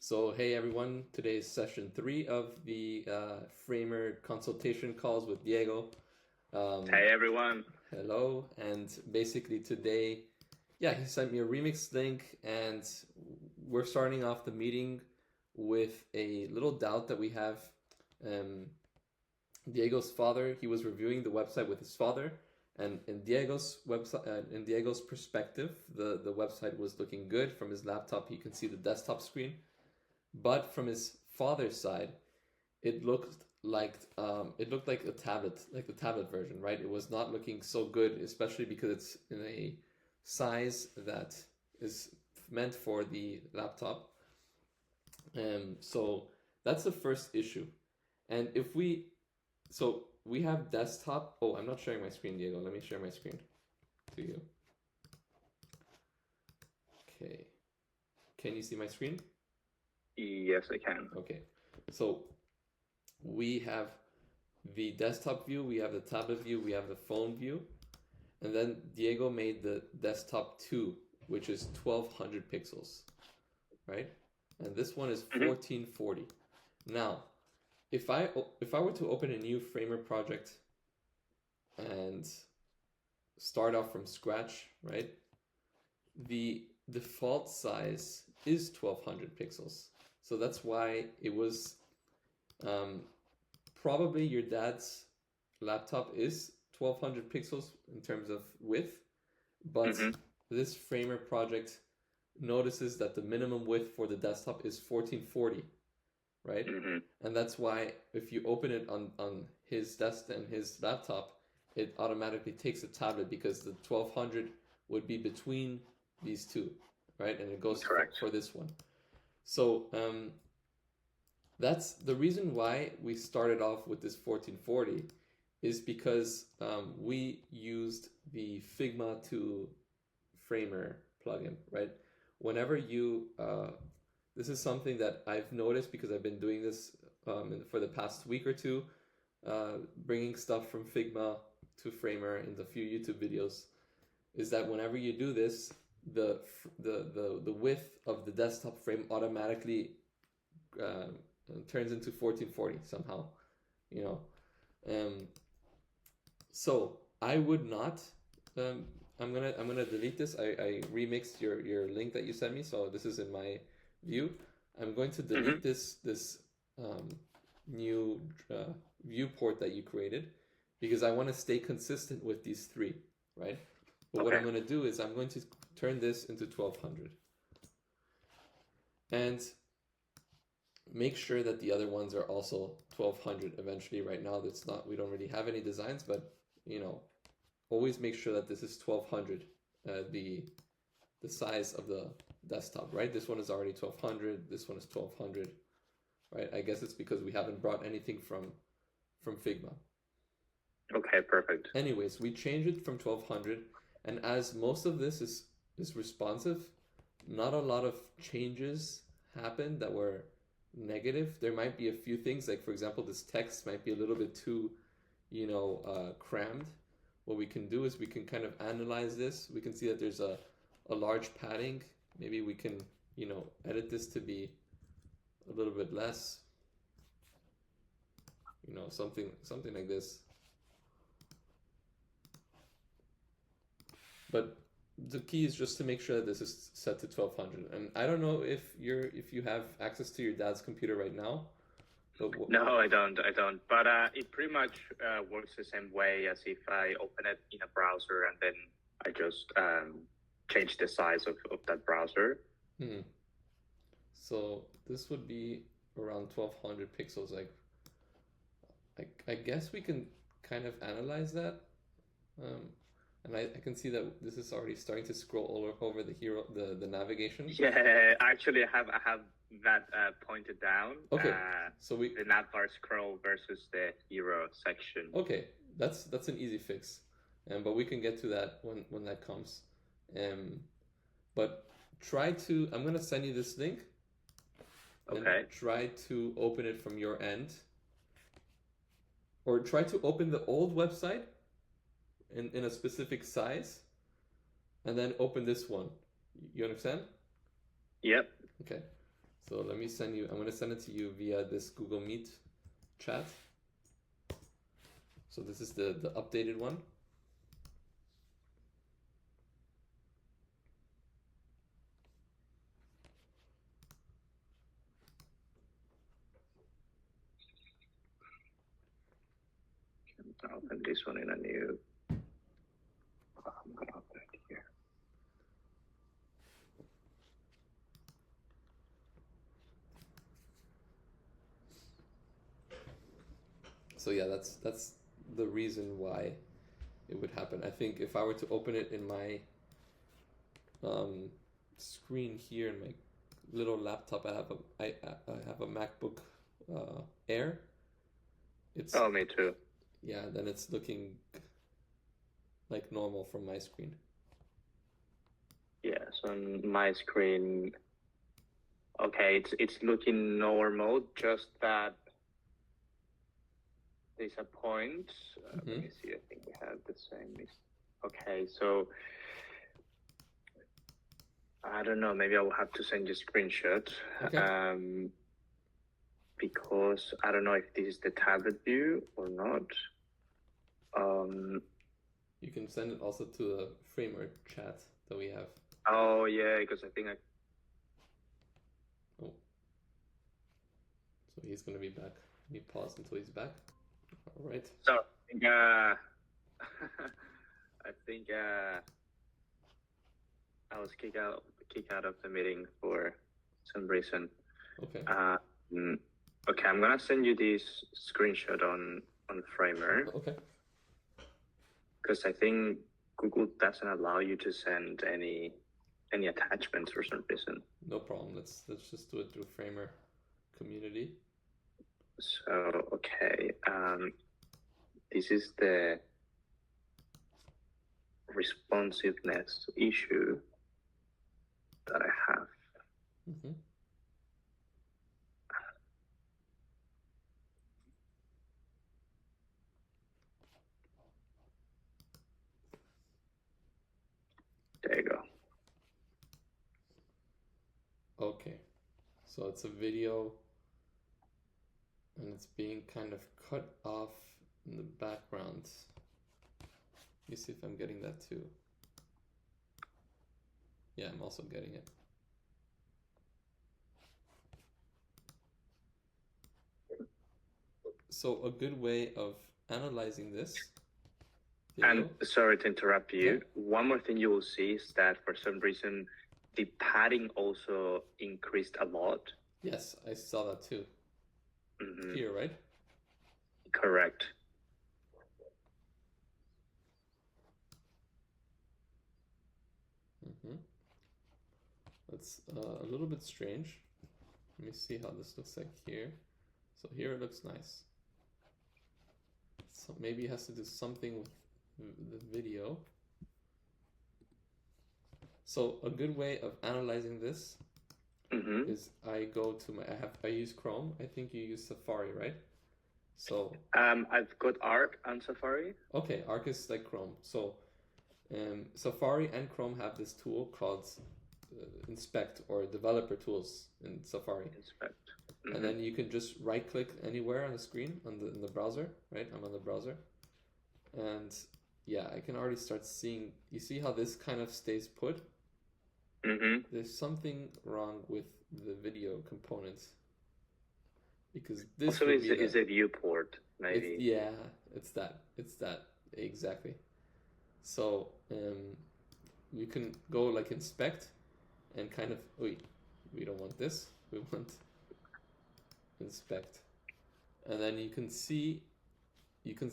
So, hey everyone, today is session 3 of the Framer consultation calls with Diego. Hey everyone. Hello, and basically today, yeah, he sent me a remix link, and we're starting off the meeting with a little doubt that we have. Um, Diego's father, he was reviewing the website with his father, and in Diego's website, in Diego's perspective, the website was looking good. From his laptop, you can see the desktop screen. But from his father's side, it looked like a tablet, like the tablet version, right? It was not looking so good, especially because it's in a size that is meant for the laptop. So that's the first issue. And if we, so we have desktop. Oh, I'm not sharing my screen, Diego. Let me share my screen to you. Okay. Can you see my screen? Yes, I can. Okay. So we have the desktop view, we have the tablet view, we have the phone view, and then Diego made the desktop 2, which is 1200 pixels, right? And this one is 1440. Now, if I were to open a new Framer project and start off from scratch, right? The default size is 1200 pixels. So that's why it was probably your dad's laptop is 1200 pixels in terms of width, but this Framer project notices that the minimum width for the desktop is 1440, right? And that's why if you open it on his desk and his laptop, it automatically takes a tablet because the 1200 would be between these two, right? And it goes for this one. So that's the reason why we started off with this 1440 is because we used the Figma to Framer plugin, right? Whenever you, this is something that I've noticed because I've been doing this for the past week or two, bringing stuff from Figma to Framer in a few YouTube videos, is that whenever you do this, the width of the desktop frame automatically turns into 1440 somehow, you know. So I would not. I'm gonna delete this. I remixed your link that you sent me, so this is in my view. I'm going to delete this new viewport that you created because I want to stay consistent with these three, right? But what I'm going to do is I'm going to turn this into 1200 and make sure that the other ones are also 1200 eventually. Right now that's not, we don't really have any designs, but you know, always make sure that this is 1200, the size of the desktop, right? This one is already 1200, this one is 1200, right? I guess it's because we haven't brought anything from Figma. Okay, perfect. Anyways, we changed it from 1200, and as most of this is responsive, not a lot of changes happened that were negative. There might be a few things, like for example, this text might be a little bit too, crammed. What we can do is we can kind of analyze this. We can see that there's a large padding. Maybe we can, edit this to be a little bit less. Something like this. But the key is just to make sure that this is set to 1200. And I don't know if you have access to your dad's computer right now. No, I don't. But it pretty much works the same way as if I open it in a browser and then I just change the size of that browser. So this would be around 1200 pixels. Like, I guess we can kind of analyze that. And I can see that this is already starting to scroll all over the navigation. Yeah, actually, I have that pointed down. Okay, so the navbar scroll versus the hero section. Okay, that's an easy fix, but we can get to that when that comes. But try to. I'm gonna send you this link. Okay. And try to open it from your end, or try to open the old website in a specific size, and then open this one. You understand? Yep. Okay. So let me send you, I'm going to send it to you via this Google Meet chat. So this is the updated one. I'll open this one in a new. I'm gonna open it here. So yeah, that's the reason why it would happen. I think if I were to open it in my screen here in my little laptop, I have a MacBook Air. It's me too. Yeah, then it's looking like normal from my screen. Yeah, so on my screen, okay, it's looking normal, just that there's a point. Let me see, I think we have the same. Okay, so I don't know, maybe I will have to send you a screenshot. Okay. Because I don't know if this is the tablet view or not. You can send it also to the Framer chat that we have. Oh yeah, because I think Oh. So he's gonna be back. Let me pause until he's back. All right. So I think I was kicked out of the meeting for some reason. Okay. Okay, I'm gonna send you this screenshot on Framer. Okay. Because I think Google doesn't allow you to send any attachments for some reason. No problem. Let's just do it through Framer community. So okay, this is the responsiveness issue that I have. There you go. Okay, so it's a video and it's being kind of cut off in the background. Let me see if I'm getting that too. Yeah, I'm also getting it. So a good way of analyzing this video. And sorry to interrupt you. Yeah. One more thing you will see is that for some reason the padding also increased a lot. Yes, I saw that too. Here, right? Correct. That's a little bit strange. Let me see how this looks like here. So here it looks nice. So maybe it has to do something with the video. So a good way of analyzing this is I go to I use Chrome. I think you use Safari, right? So I've got Arc and Safari. Okay, Arc is like Chrome. So Safari and Chrome have this tool called Inspect, or developer tools in Safari. Inspect. And then you can just right click anywhere on the screen in the browser, right? I'm on the browser. And yeah, I can already start seeing, you see how this kind of stays put? There's something wrong with the video components. Because this also is a viewport, maybe. It's that, exactly. So you can go like inspect and kind of, we don't want this, we want inspect. And then you can see, you can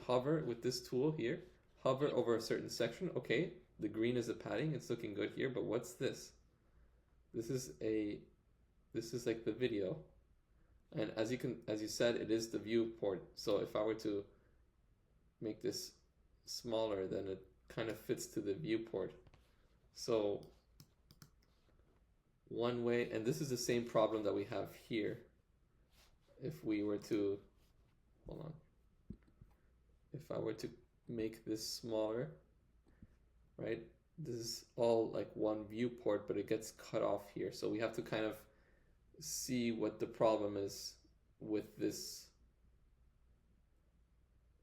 hover with this tool here, hover over a certain section. Okay, the green is the padding, it's looking good here, but what's this? This is like the video. And as you said, it is the viewport. So if I were to make this smaller, then it kind of fits to the viewport. So one way, and this is the same problem that we have here. If we were to, hold on. If I were to make this smaller, right? This is all like one viewport, but it gets cut off here. So we have to kind of see what the problem is with this.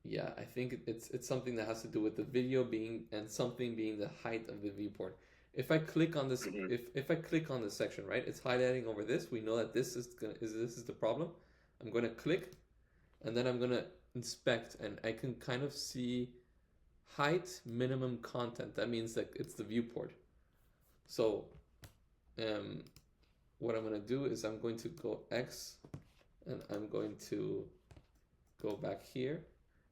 Yeah, I think it's something that has to do with the video being and something being the height of the viewport. If I click on this, if I click on this section, right, it's highlighting over this. We know that this is the problem. I'm going to click, and then I'm going to inspect, and I can kind of see height minimum content. That means that it's the viewport. So what I'm going to do is I'm going to go X, and I'm going to go back here.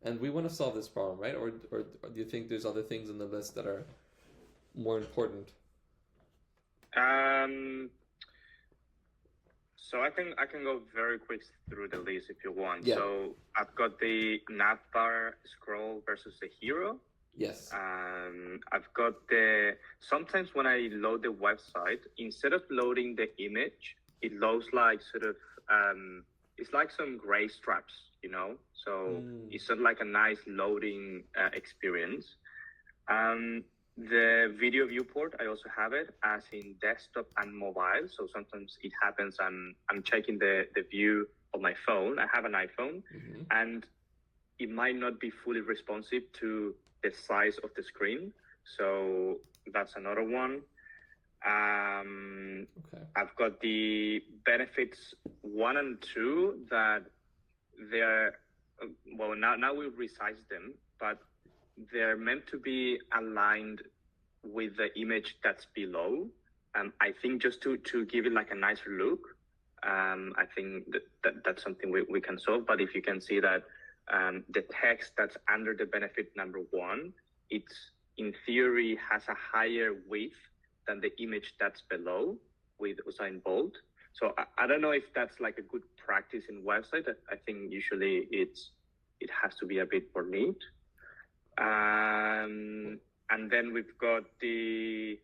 And we want to solve this problem, right? Or do you think there's other things on the list that are more important? So I can go very quick through the list if you want. Yeah. So I've got the navbar scroll versus the hero. Yes. I've got sometimes when I load the website, instead of loading the image, it loads like sort of it's like some gray straps, you know? So it's not like a nice loading experience. The video viewport, I also have it as in desktop and mobile. So sometimes it happens I'm checking the view of my phone. I have an iPhone, and it might not be fully responsive to the size of the screen. So that's another one. Okay. I've got the benefits 1 and 2 that they're, well, now we resize them, but they're meant to be aligned with the image that's below. I think just to give it like a nicer look, I think that's something we can solve. But if you can see that the text that's under the benefit number 1, it's in theory has a higher width than the image that's below with Usain Bolt. So I don't know if that's like a good practice in website. I think usually it has to be a bit more neat. And then we've got the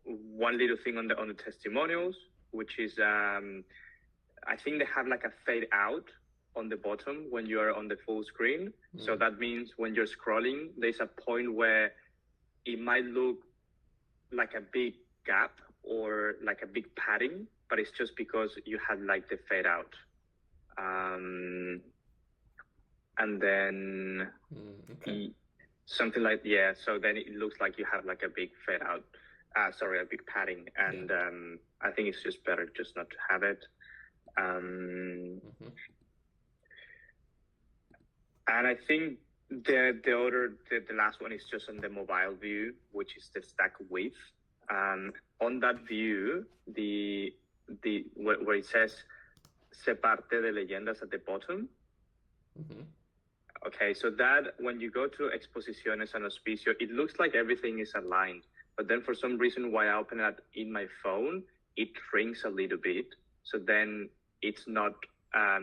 one little thing on the testimonials, which is I think they have like a fade out on the bottom when you are on the full screen. So that means when you're scrolling, there's a point where it might look like a big gap or like a big padding, but it's just because you had like the fade out. And then something like, yeah, so then it looks like you have like a big fade out, a big padding. And I think it's just better just not to have it. And I think the last one is just on the mobile view, which is the stack width. On that view, where it says "se parte de leyendas" at the bottom. Okay, so that when you go to exposiciones and auspicio, it looks like everything is aligned. But then for some reason, while I open it in my phone, it shrinks a little bit. So then it's not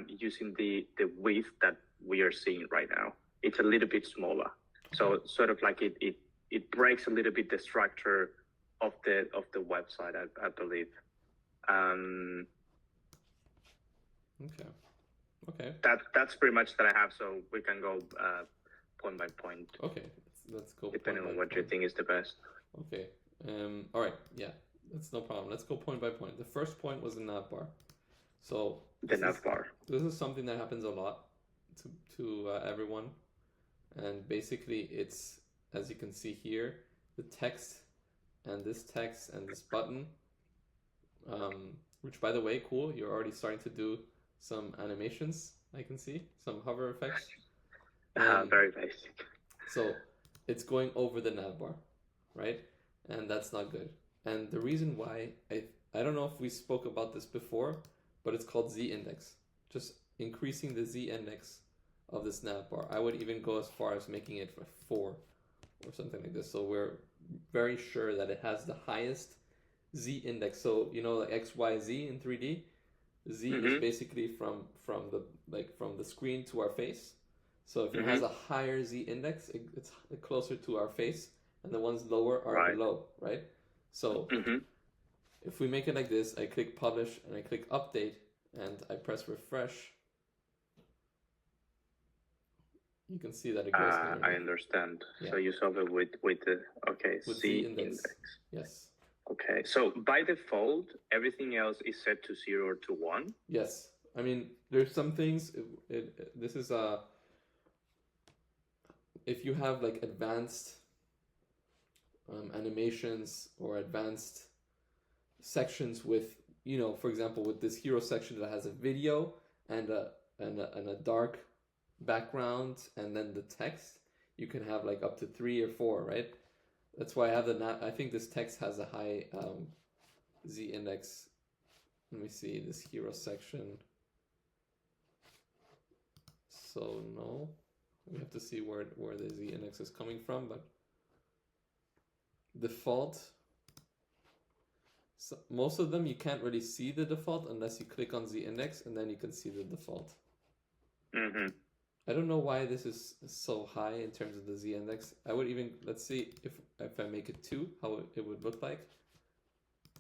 using the width that we are seeing right now. It's a little bit smaller. So sort of like it breaks a little bit the structure of the website, I believe. Okay. That's pretty much that I have. So we can go point by point. Okay, let's go. Depending on what you think is the best. Okay. All right. Yeah, that's no problem. Let's go point by point. The first point was the navbar. So the navbar. This is something that happens a lot to everyone, and basically it's, as you can see here, the text and this button, which by the way, cool. You're already starting to do some animations. I can see some hover effects. Very basic. So it's going over the navbar, right? And that's not good. And the reason why, I don't know if we spoke about this before, but it's called z-index. Just increasing the z-index of this navbar. I would even go as far as making it 4 or something like this. So we're very sure that it has the highest z-index. So you know, like X, Y, Z in 3D. Z is basically from the screen to our face. So if it has a higher z-index, it's closer to our face, and the ones lower are below, right? So if we make it like this, I click publish and I click update and I press refresh, you can see that it goes underneath. I understand. Yeah. So you solve it with the with z-index. Yes. Okay, so by default, everything else is set to 0 or to 1. Yes, I mean there's some things. This is if you have like advanced animations or advanced sections with, you know, for example, with this hero section that has a video and a dark background and then the text, you can have like up to 3 or 4, right? That's why I have I think this text has a high z index. Let me see this hero section. So no, we have to see where the z index is coming from, but default. So most of them you can't really see the default unless you click on z index, and then you can see the default. Mm-hmm. I don't know why this is so high in terms of the z index. I would even, let's see if I make it 2, how it would look like.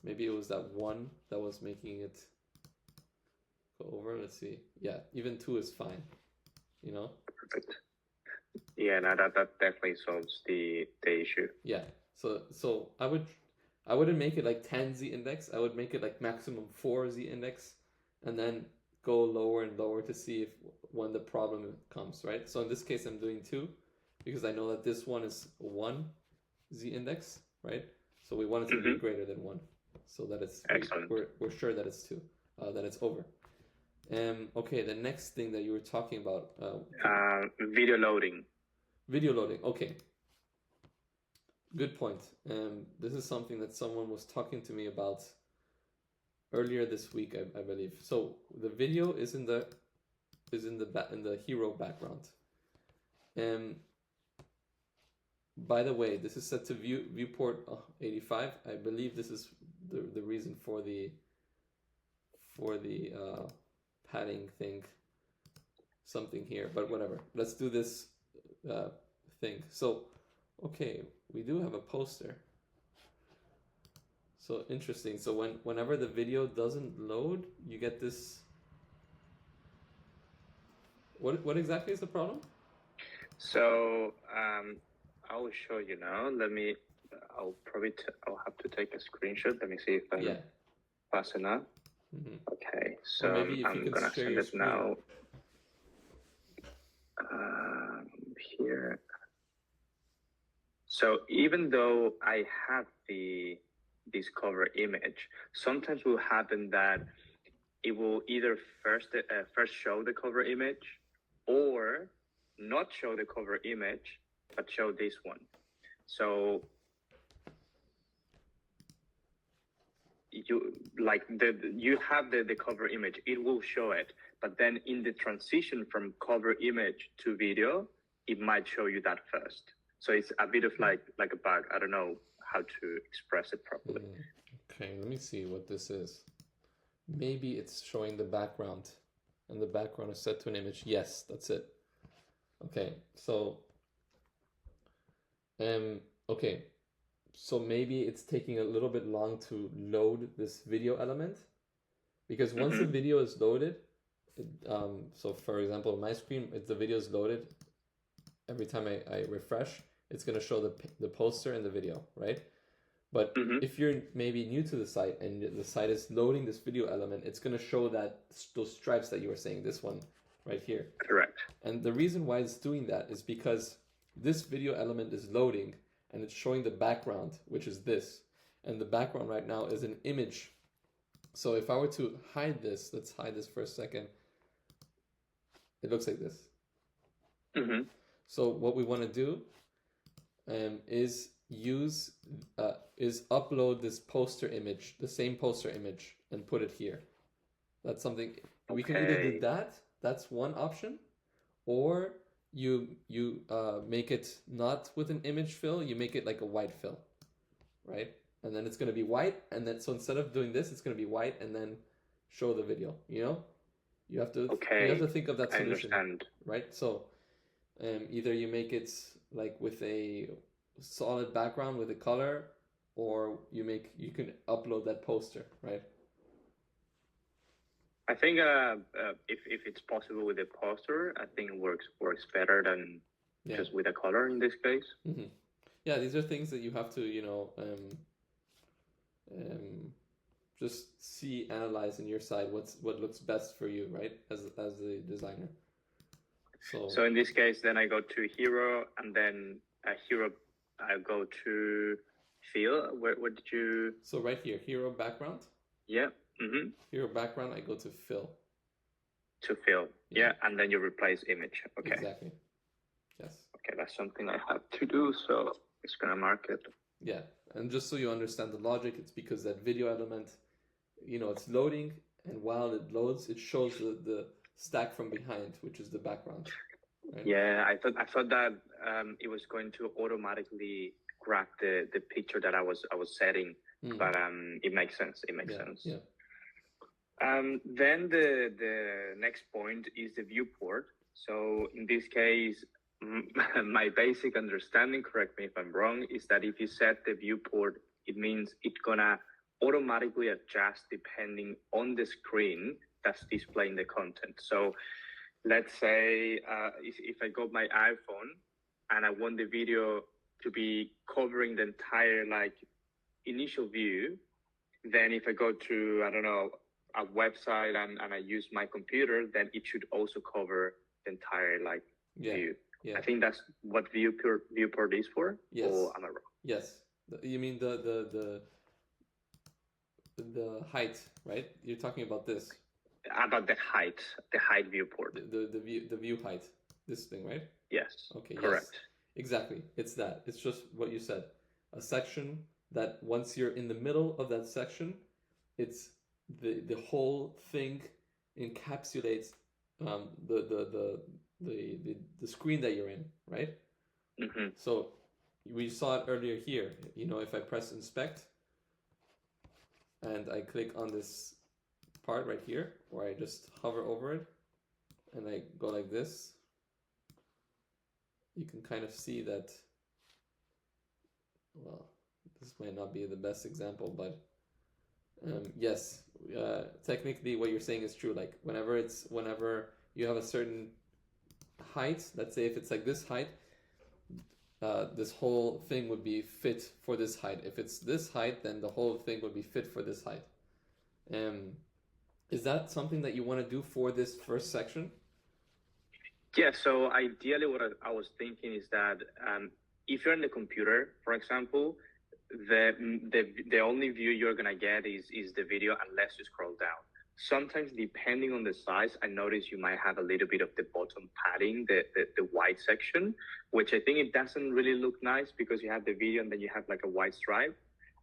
Maybe it was that 1 that was making it go over. Let's see. Yeah, even 2 is fine. You know. Perfect. Yeah, no, that definitely solves the issue. Yeah. So I wouldn't make it like 10 z index. I would make it like maximum 4 z index, and then go lower and lower to see if when the problem comes, right? So in this case, I'm doing 2 because I know that this one is 1 z index, right? So we want it to be greater than 1, so that it's excellent. We're sure that it's 2, that it's over. Okay, the next thing that you were talking about, video loading. Video loading. Okay. Good point. This is something that someone was talking to me about earlier this week, I believe. So the video is in the hero background. By the way, this is set to viewport 85. I believe this is the reason for the padding thing. Something here, but whatever. Let's do this thing. So, okay, we do have a poster. So interesting. So whenever the video doesn't load, you get this. What exactly is the problem? So I will show you now. I'll have to take a screenshot. Let me see if I'm fast enough. Mm-hmm. Okay, so I'm gonna send it now. Here. So even though I have this cover image, sometimes will happen that it will either first show the cover image or not show the cover image, but show this one. So you have the cover image, it will show it, but then in the transition from cover image to video, it might show you that first. So it's a bit of like a bug. I don't know how to express it properly. Okay, let me see what this is. Maybe it's showing the background, and the background is set to an image. Yes, that's it. Okay, so okay, so maybe it's taking a little bit long to load this video element, because once the video is loaded, so for example, on my screen, if the video is loaded, every time I refresh, it's going to show the poster and the video, right? But if you're maybe new to the site and the site is loading this video element, it's going to show those stripes that you were saying, this one right here. Correct. And the reason why it's doing that is because this video element is loading and it's showing the background, which is this. And the background right now is an image. So if I were to hide this, let's hide this for a second. It looks like this. So what we want to do is upload this poster image, the same poster image, and put it here. That's something we can either do that. That's one option, or you make it not with an image fill. You make it like a white fill, right? And then it's going to be white, and then so instead of doing this, it's going to be white, and then show the video. You know, you have to think of that solution, right? So either you make it like with a solid background with a color, or you can upload that poster, right? I think if it's possible with a poster, I think it works better than just with a color in this case. Yeah, these are things that you have to just analyze in your side what looks best for you, right? As the designer. So in this case, then I go to hero, and then hero, I go to fill. Where did you? So right here, hero background. Yeah. Mm-hmm. Hero background, I go to fill. To fill. Yeah, and then you replace image. Okay. Exactly. Yes. Okay, that's something I have to do, so it's gonna mark it. Yeah, and just so you understand the logic, it's because that video element, it's loading, and while it loads, it shows the stack from behind, which is the background. Right? Yeah, I thought that it was going to automatically grab the picture that I was setting, but it makes sense. It makes sense. Yeah. Then the next point is the viewport. So in this case, my basic understanding, correct me if I'm wrong, is that if you set the viewport, it means it's gonna automatically adjust depending on the screen that's displaying the content. So let's say if I got my iPhone and I want the video to be covering the entire initial view, then if I go to, I don't know, a website and I use my computer, then it should also cover the entire view. Yeah. I think that's what viewport is for. Yes. Or am I wrong? Yes. You mean the height, right? You're talking about this. About the height viewport. The view height, this thing, right? Yes. Okay. Correct. Yes. Exactly. It's that. It's just what you said. A section that once you're in the middle of that section, it's the whole thing encapsulates the screen that you're in, right? Mm-hmm. So we saw it earlier here. If I press inspect and I click on this part right here, or I just hover over it and I go like this, you can kind of see that, well, this might not be the best example, but yes, technically what you're saying is true. Like whenever you have a certain height, let's say if it's like this height, this whole thing would be fit for this height. If it's this height, then the whole thing would be fit for this height. Is that something that you want to do for this first section? Yeah, so ideally what I was thinking is that if you're on the computer, for example, the only view you're going to get is the video unless you scroll down. Sometimes, depending on the size, I notice you might have a little bit of the bottom padding, the white section, which I think it doesn't really look nice because you have the video and then you have like a white stripe.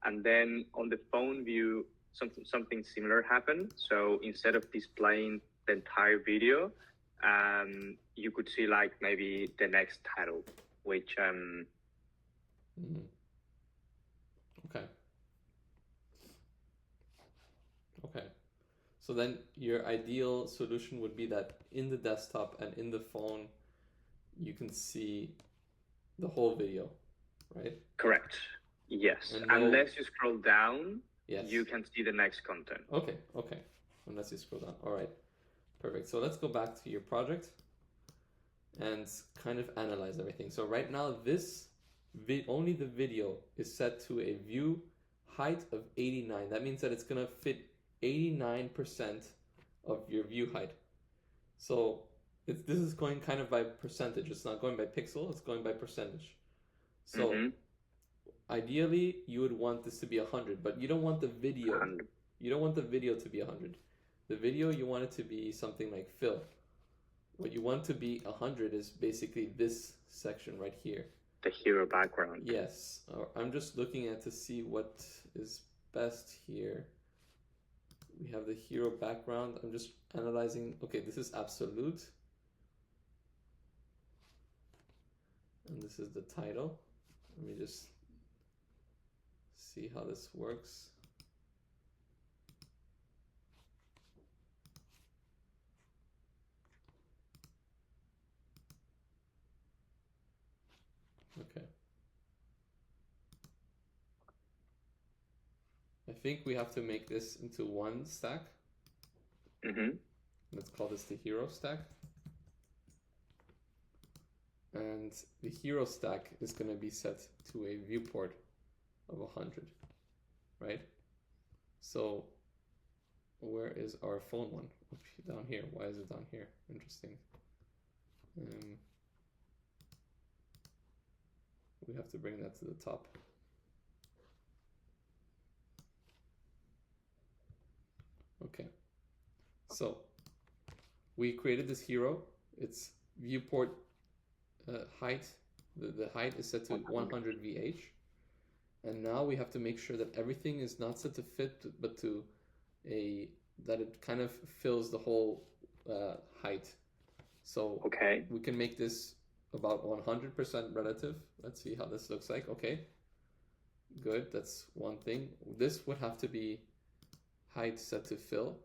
And then on the phone view, something similar happened. So instead of displaying the entire video, you could see like maybe the next title, which Okay. So then your ideal solution would be that in the desktop and in the phone, you can see the whole video, right? Correct. Yes. Unless you scroll down, yes, you can see the next content. Okay. Unless you scroll down. All right. Perfect. So let's go back to your project and kind of analyze everything. So right now, only the video is set to a view height of 89. That means that it's going to fit 89% of your view height. So this is going kind of by percentage. It's not going by pixel, it's going by percentage. So ideally you would want this to be 100, but you don't want the video 100. You don't want the video to be 100. The video, you want it to be something like fill. What you want to be 100 is basically this section right here. The hero background. Yes. I'm just looking at to see what is best here. We have the hero background. I'm just analyzing. Okay, this is absolute. And this is the title. Let me just see how this works. Okay. I think we have to make this into one stack. Let's call this the hero stack. And the hero stack is going to be set to a viewport of 100, right? So where is our phone one? Down here. Why is it down here? Interesting. We have to bring that to the top. Okay. So we created this hero. Its viewport height. The height is set to 100 VH. And now we have to make sure that everything is not set to fit, but to that it kind of fills the whole height. So Okay. we can make this about 100% relative. Let's see how this looks like. Okay, good. That's one thing. This would have to be height set to fill.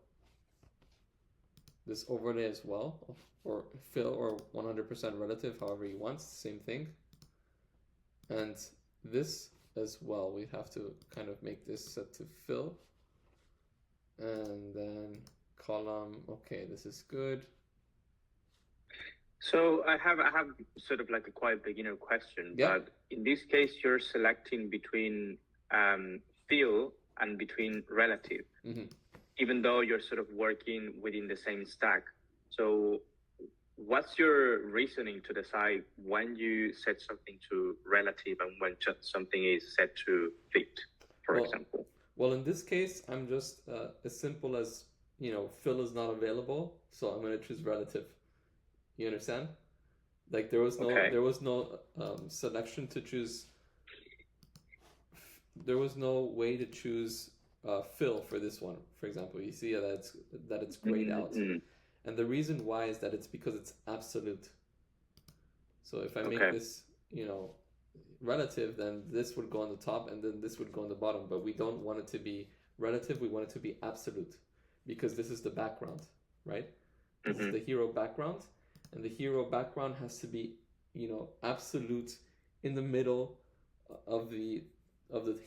This overlay as well, or fill or 100% relative, however you want. Same thing. And this as well, we have to kind of make this set to fill. And then column. Okay, this is good. So I have sort of like a quite beginner question, but in this case, you're selecting between fill and between relative, even though you're sort of working within the same stack. So what's your reasoning to decide when you set something to relative and when something is set to fit, for example? Well, in this case, I'm just as simple as, fill is not available, so I'm going to choose relative. You understand? Like there was no selection to choose. There was no way to choose fill for this one. For example, you see that it's grayed out, and the reason why is that it's because it's absolute. So if I make this, relative, then this would go on the top, and then this would go on the bottom. But we don't want it to be relative. We want it to be absolute, because this is the background, right? This is the hero background. And the hero background has to be, absolute in the middle of the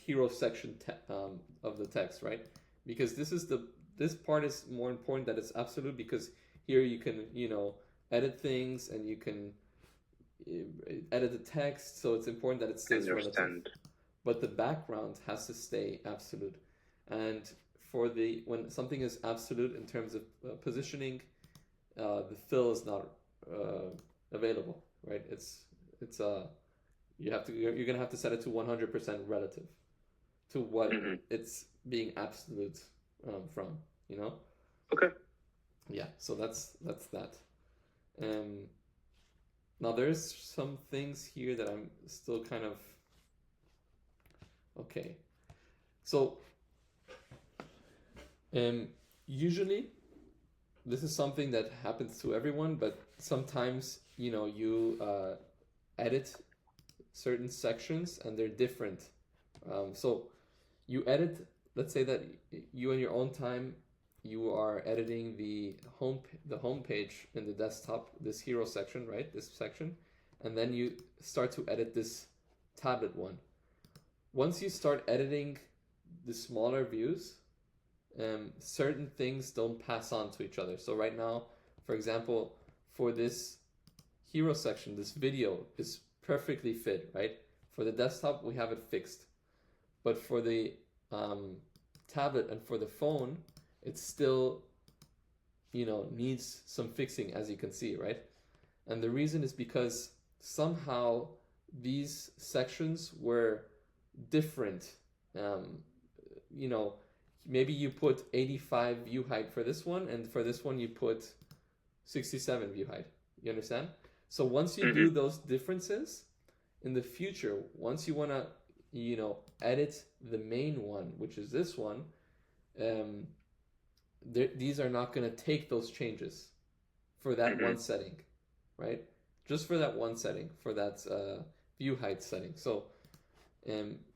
hero section of the text, right? Because this part is more important that it's absolute, because here you can, edit things and you can edit the text, so it's important that it stays relative. But the background has to stay absolute. And when something is absolute in terms of positioning, the fill is not available, right? You're gonna have to set it to 100% relative to what it's being absolute from, Okay. Yeah, so that's that. Now there's some things here that I'm still kind of okay. So usually this is something that happens to everyone, but sometimes you edit certain sections and they're different. So you edit, let's say that you in your own time you are editing the home page in the desktop, this hero section, right? This section, and then you start to edit this tablet one. Once you start editing the smaller views, certain things don't pass on to each other. So right now, for example, for this hero section, this video is perfectly fit, right? For the desktop, we have it fixed. But for the tablet and for the phone, it still, needs some fixing, as you can see, right? And the reason is because somehow these sections were different. Maybe you put 85 view height for this one, and for this one you put 67 view height. You understand? So once you do those differences, in the future, once you want to, edit the main one, which is this one, these are not going to take those changes for that one setting, right? Just for that one setting, for that view height setting. So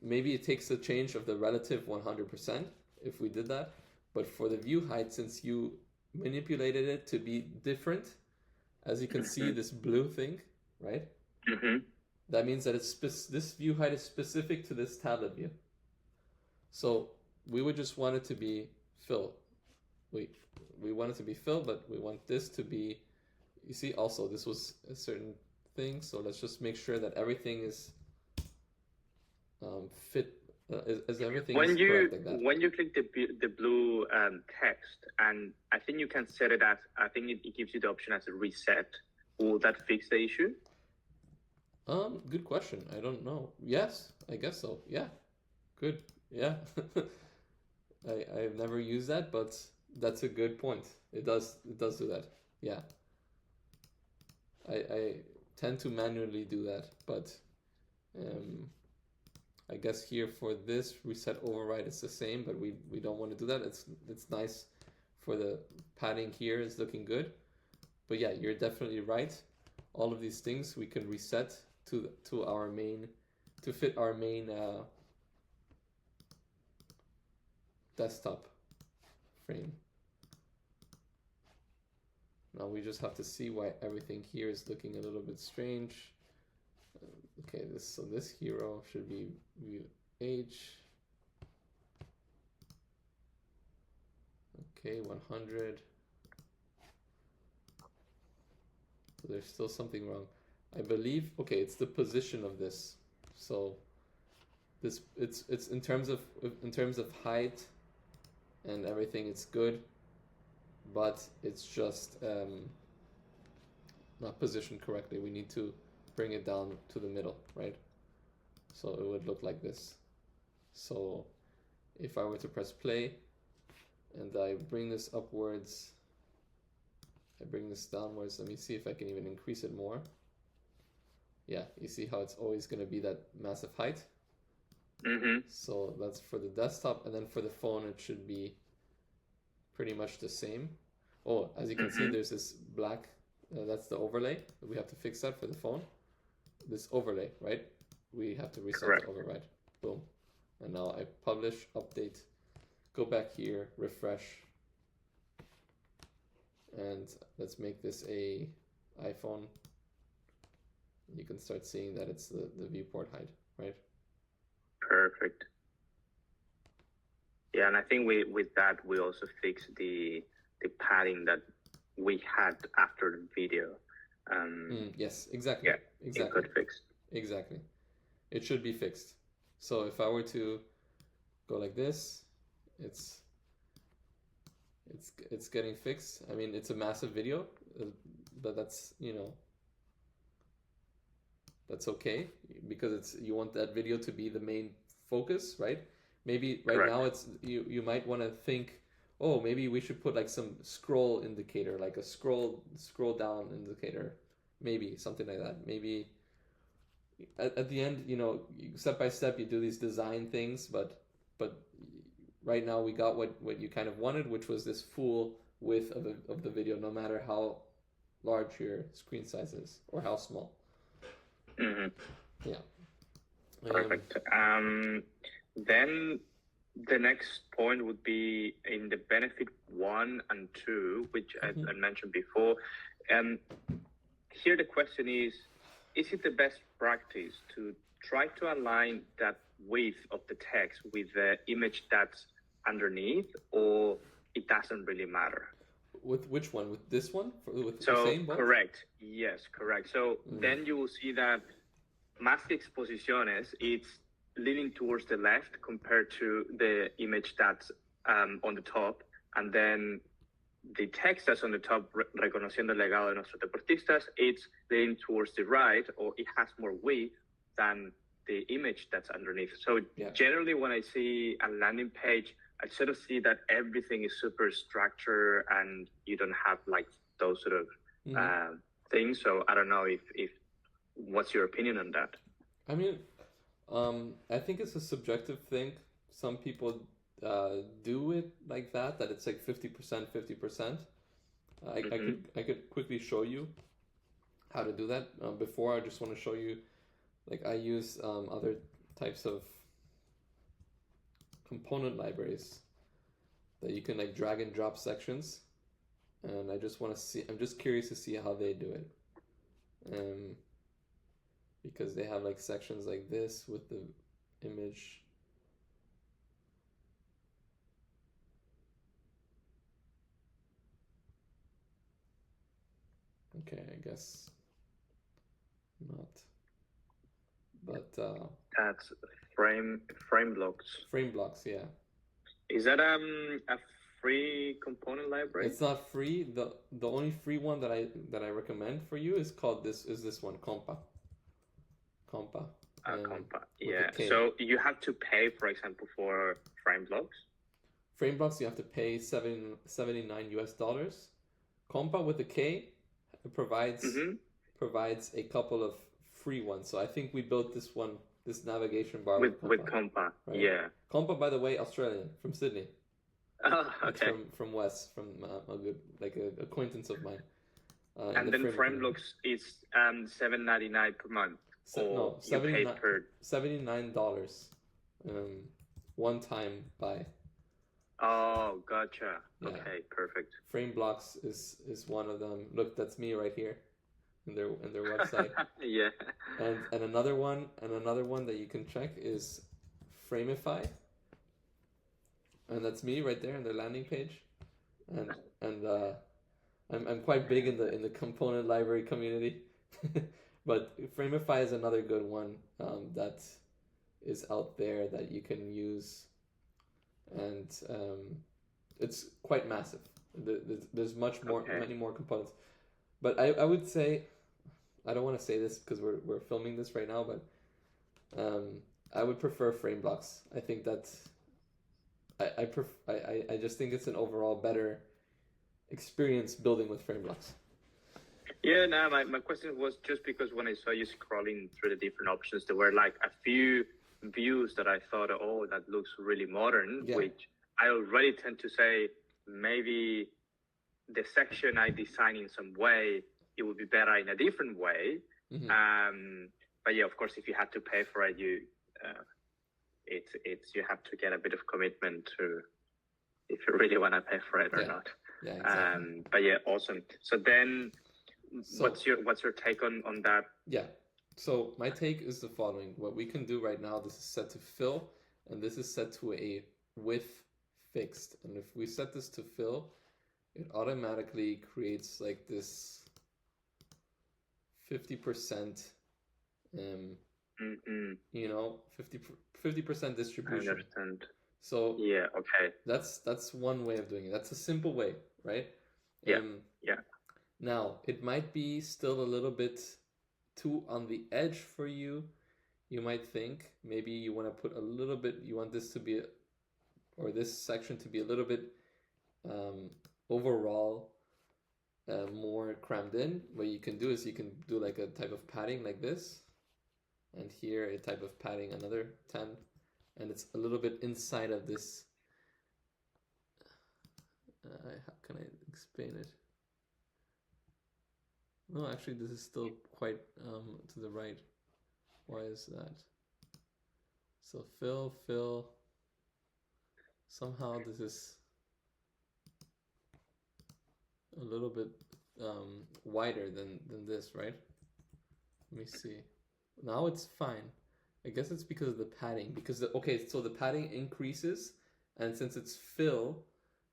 maybe it takes a change of the relative 100%, if we did that, but for the view height, since you manipulated it to be different, as you can see, this blue thing, right? That means that this view height is specific to this tablet view. So we would just want it to be filled. We want it to be filled, but we want this to be, you see, also this was a certain thing, so let's just make sure that everything is fit Is everything When is correct like that? you click the blue text, and I think you can set it as, I think it gives you the option as a reset. Will that fix the issue? Good question. I don't know. Yes, I guess so. Yeah, good. Yeah. I've never used that, but that's a good point. It does do that. Yeah. I tend to manually do that, but I guess here for this reset override it's the same, but we don't want to do that. It's nice for the padding here is looking good. But yeah, you're definitely right. All of these things we can reset to our main, to fit our main desktop frame. Now we just have to see why everything here is looking a little bit strange. Okay, this hero should be view H. Okay, 100. So there's still something wrong. I believe, okay, it's the position of this. So this it's in terms of height and everything, it's good, but it's just not positioned correctly. We need to bring it down to the middle, right? So it would look like this. So if I were to press play and I bring this upwards, I bring this downwards, let me see if I can even increase it more. Yeah, you see how it's always going to be that massive height? So that's for the desktop, and then for the phone it should be pretty much the same. Oh, as you can see, there's this black, that's the overlay. We have to fix that for the phone. This overlay, right? We have to reset the override. Boom. And now I publish, update, go back here, refresh, and let's make this a iPhone. You can start seeing that it's the viewport height, right? Perfect. Yeah, and I think with that we also fixed the padding that we had after the video. Yes, exactly. Yeah, exactly. It got fixed. Exactly. It should be fixed. So if I were to go like this, it's getting fixed. I mean, it's a massive video, but that's, you know, that's okay, because you want that video to be the main focus, right? Maybe right now it's you might want to think, oh, maybe we should put like some scroll indicator, like a scroll down indicator, maybe something like that. Maybe at the end, you know, step by step you do these design things, but right now we got what you kind of wanted, which was this full width of the video, no matter how large your screen size is or how small. Yeah. Perfect. Then the next point would be in the benefit 1 and 2, which I mentioned before. Here the question is it the best practice to try to align that width of the text with the image that's underneath, or it doesn't really matter? With which one? With this one? With so Usain Bolt? Correct. Yes, correct. So then you will see that más que exposiciones, it's leaning towards the left compared to the image that's on the top, and then the text that's on the top, reconociendo el legado de nuestros deportistas, it's leaning towards the right, or it has more weight than the image that's underneath. So generally when I see a landing page, I sort of see that everything is super structured and you don't have like those sort of things. So I don't know if what's your opinion on that? I mean, I think it's a subjective thing. Some people do it like that it's like 50%, 50%. I could quickly show you how to do that. Before, I just want to show you, like, I use other types of component libraries that you can like drag and drop sections, and I just want to see, I'm just curious to see how they do it, because they have like sections like this with the image. Okay, I guess not but That's frame blocks. frame blocks, yeah. Is that a free component library? It's not free. The only free one that I recommend for you is called this one, Compa. Compa. Compa. with a Yeah. K. So you have to pay, for example, for frame blocks. Frame blocks you have to pay $79. Compa with a K provides provides a couple of free ones. So I think we built this navigation bar with Compa. Compa. Right? Yeah. Compa, by the way, Australian, from Sydney. Oh, It's okay. from Wes, from a good acquaintance of mine. And then frame blocks is $7.99 per month. No, you pay per $79. One time buy. Oh, gotcha. Yeah. Okay, perfect. Frame blocks is one of them. Look, that's me right here in their website. Yeah. And another one that you can check is Frameify. And that's me right there on their landing page. And I'm quite big in the component library community. But Frameify is another good one that is out there that you can use, and it's quite massive. There's many more components. But I would say, I don't want to say this because we're filming this right now, but I would prefer frame blocks. I think that's I just think it's an overall better experience building with frame blocks. Yeah, no, my question was just because when I saw you scrolling through the different options, there were like a few views that I thought, oh, that looks really modern, Yeah. which I already tend to say maybe the section I design in some way, it would be better in a different way. Mm-hmm. But yeah, of course, if you had to pay for it, you have to get a bit of commitment to if you really want to pay for it or not. Yeah, exactly. But yeah, awesome. So then, what's your take on that? Yeah. So my take is the following. What we can do right now, this is set to fill, and this is set to a width fixed. And if we set this to fill, it automatically creates like this 50%, you know, 50% distribution. I understand. So yeah, okay. That's one way of doing it. That's a simple way, right? Yeah. Now, it might be still a little bit too on the edge for you. You might think maybe you want to put a little bit, you want this to be, or this section to be a little bit overall more crammed in. What you can do is you can do like a type of padding like this, and here a type of padding, another 10, and it's a little bit inside of this. How can I explain it? No, actually, this is still quite to the right. Why is that? So fill. Somehow this is a little bit wider than this, right? Let me see. Now it's fine. I guess it's because of the padding. So the padding increases, and since it's fill,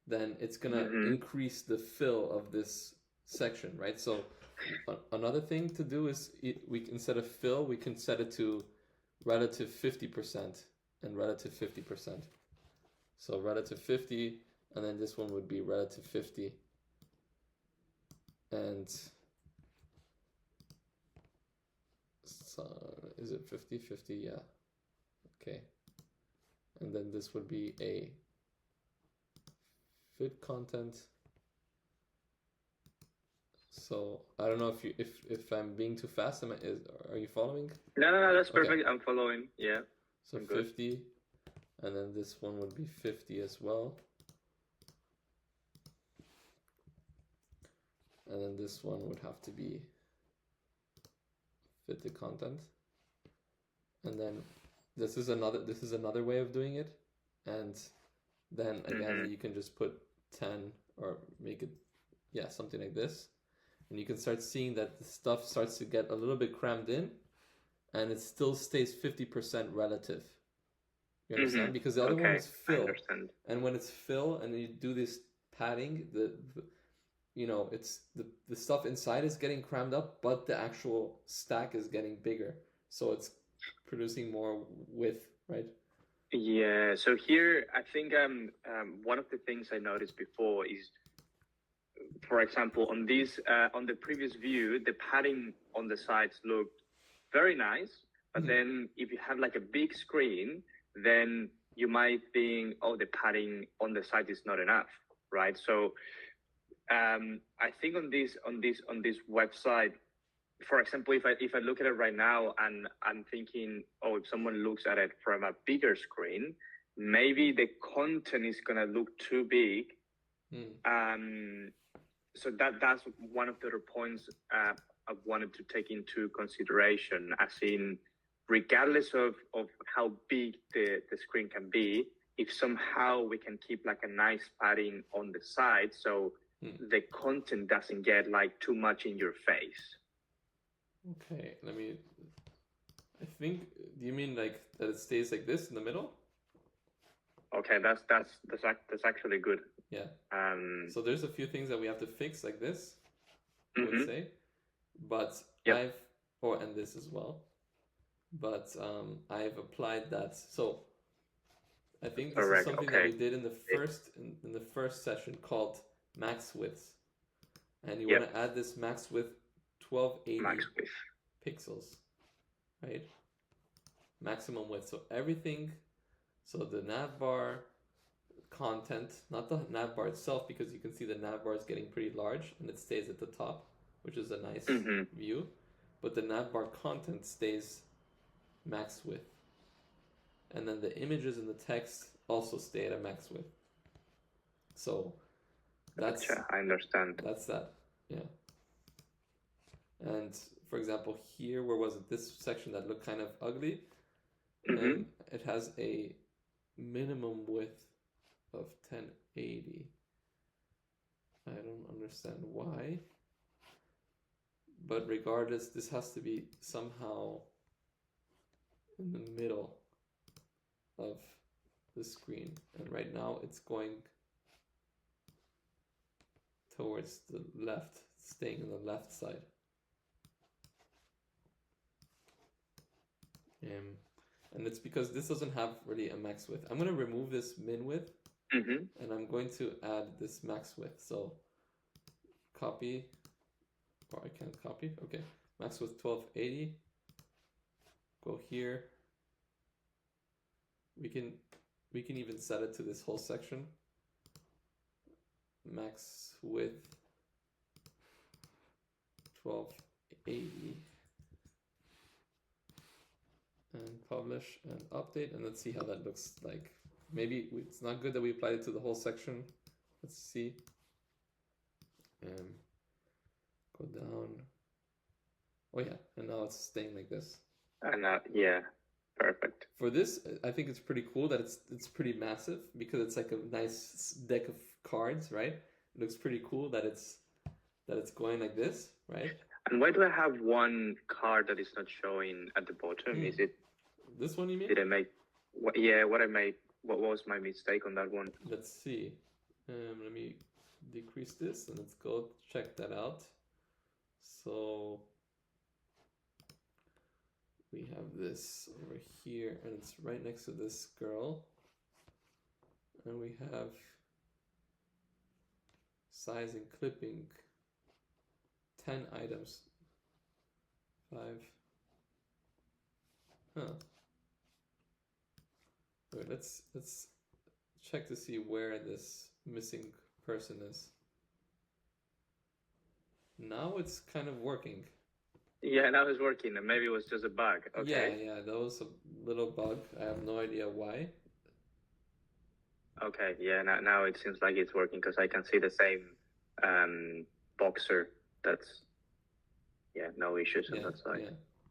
then it's gonna increase the fill of this section, right? So another thing to do is instead of fill, we can set it to relative 50% and relative 50%. So relative 50, and then this one would be relative 50. And so is it 50? Yeah. Okay. And then this would be a fit content. So I don't know if I'm being too fast. Are you following? No, that's perfect. Okay. I'm following. Yeah. So 50, and then this one would be 50 as well. And then this one would have to be fit the content. And then this is another way of doing it. And then again, you can just put 10 or make it, something like this. And you can start seeing that the stuff starts to get a little bit crammed in, and it still stays 50% relative. You understand? Because the other one is fill. And when it's fill and you do this padding, it's the stuff inside is getting crammed up, but the actual stack is getting bigger. So it's producing more width, right? Yeah, so here I think one of the things I noticed before is, for example, on this on the previous view, the padding on the sides looked very nice, but then if you have like a big screen, then you might think, oh, the padding on the side is not enough, right? So I think on this website, for example, if I look at it right now and I'm thinking, oh, if someone looks at it from a bigger screen, maybe the content is gonna look too big. So that's one of the other points I wanted to take into consideration, as in, regardless of how big the screen can be, if somehow we can keep like a nice padding on the side, so the content doesn't get like too much in your face. Okay, I think, do you mean like that it stays like this in the middle? Okay, that's actually good. Yeah. So there's a few things that we have to fix like this, I would say. But and this as well. But I've applied that. So I think this is something that we did in the first session called max width. And you want to add this max width 1280 pixels, right? Maximum width. So everything, so the navbar content, not the navbar itself, because you can see the navbar is getting pretty large and it stays at the top, which is a nice view, but the navbar content stays max width. And then the images and the text also stay at a max width. So that's, I understand. That's that, yeah. And for example, here, where was it? This section that looked kind of ugly, and it has a minimum width of 1080. I don't understand why, but regardless, this has to be somehow in the middle of the screen, and right now it's going towards the left, staying on the left side. And it's because this doesn't have really a max width. I'm going to remove this min width, and I'm going to add this max width. So copy, or I can't copy, okay. Max width 1280, go here. We can even set it to this whole section. Max width 1280. And publish and update, and let's see how that looks like. Maybe it's not good that we applied it to the whole section. Let's see. Go down. Oh yeah, and now it's staying like this. And yeah, perfect. For this, I think it's pretty cool that it's pretty massive, because it's like a nice deck of cards, right? It looks pretty cool that it's going like this, right? And why do I have one card that is not showing at the bottom? Is it this one, you mean? Did I make? What was my mistake on that one? Let's see. Let me decrease this and let's go check that out. So we have this over here, and it's right next to this girl. And we have size and clipping, 10 items. 5. Huh. Wait, let's check to see where this missing person is. Now it's kind of working. Yeah, now it's working, and maybe it was just a bug. Okay. Yeah, that was a little bug. I have no idea why. Okay, yeah, now it seems like it's working, because I can see the same boxer. That's, no issues on that side. Yeah,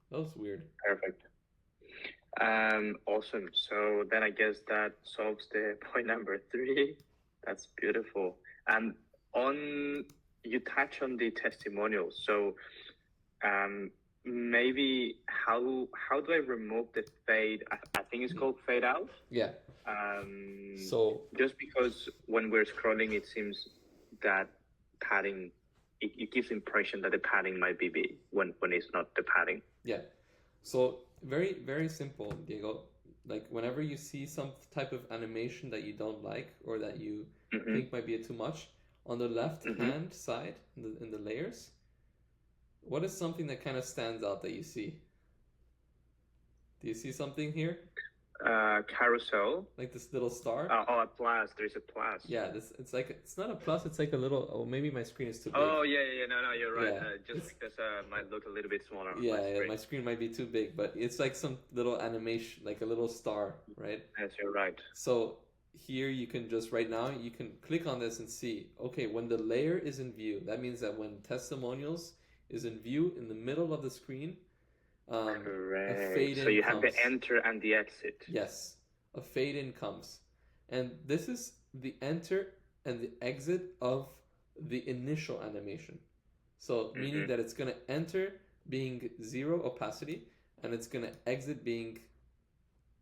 that was weird. Perfect. Awesome. So then I guess that solves the point number 3. That's beautiful. And you touch on the testimonials. So maybe how do I remove the fade? I think it's called fade out. Yeah. So just because when we're scrolling, it seems that padding, it gives the impression that the padding might be big when it's not the padding. Yeah. So very, very simple, Diego. Like whenever you see some type of animation that you don't like or that you Mm-hmm. think might be too much, on the left Mm-hmm. hand side in the layers, what is something that kind of stands out that you see? Do you see something here? Carousel. Like this little star? Oh, a plus. There's a plus. Yeah, this it's like it's not a plus, it's like a little, oh, maybe my screen is too big. Oh, yeah. No, you're right. Yeah, Just because might look a little bit smaller on my yeah, screen. my screen might be too big, but it's like some little animation, like a little star, right? Yes, you're right. So here you can just right now you can click on this and see, okay, when the layer is in view, that means that when testimonials is in view in the middle of the screen, a Correct. fade So in you have comes. the enter and the exit. Yes, a fade in comes. And this is the enter and the exit of the initial animation. So meaning that it's going to enter being 0 opacity and it's going to exit being,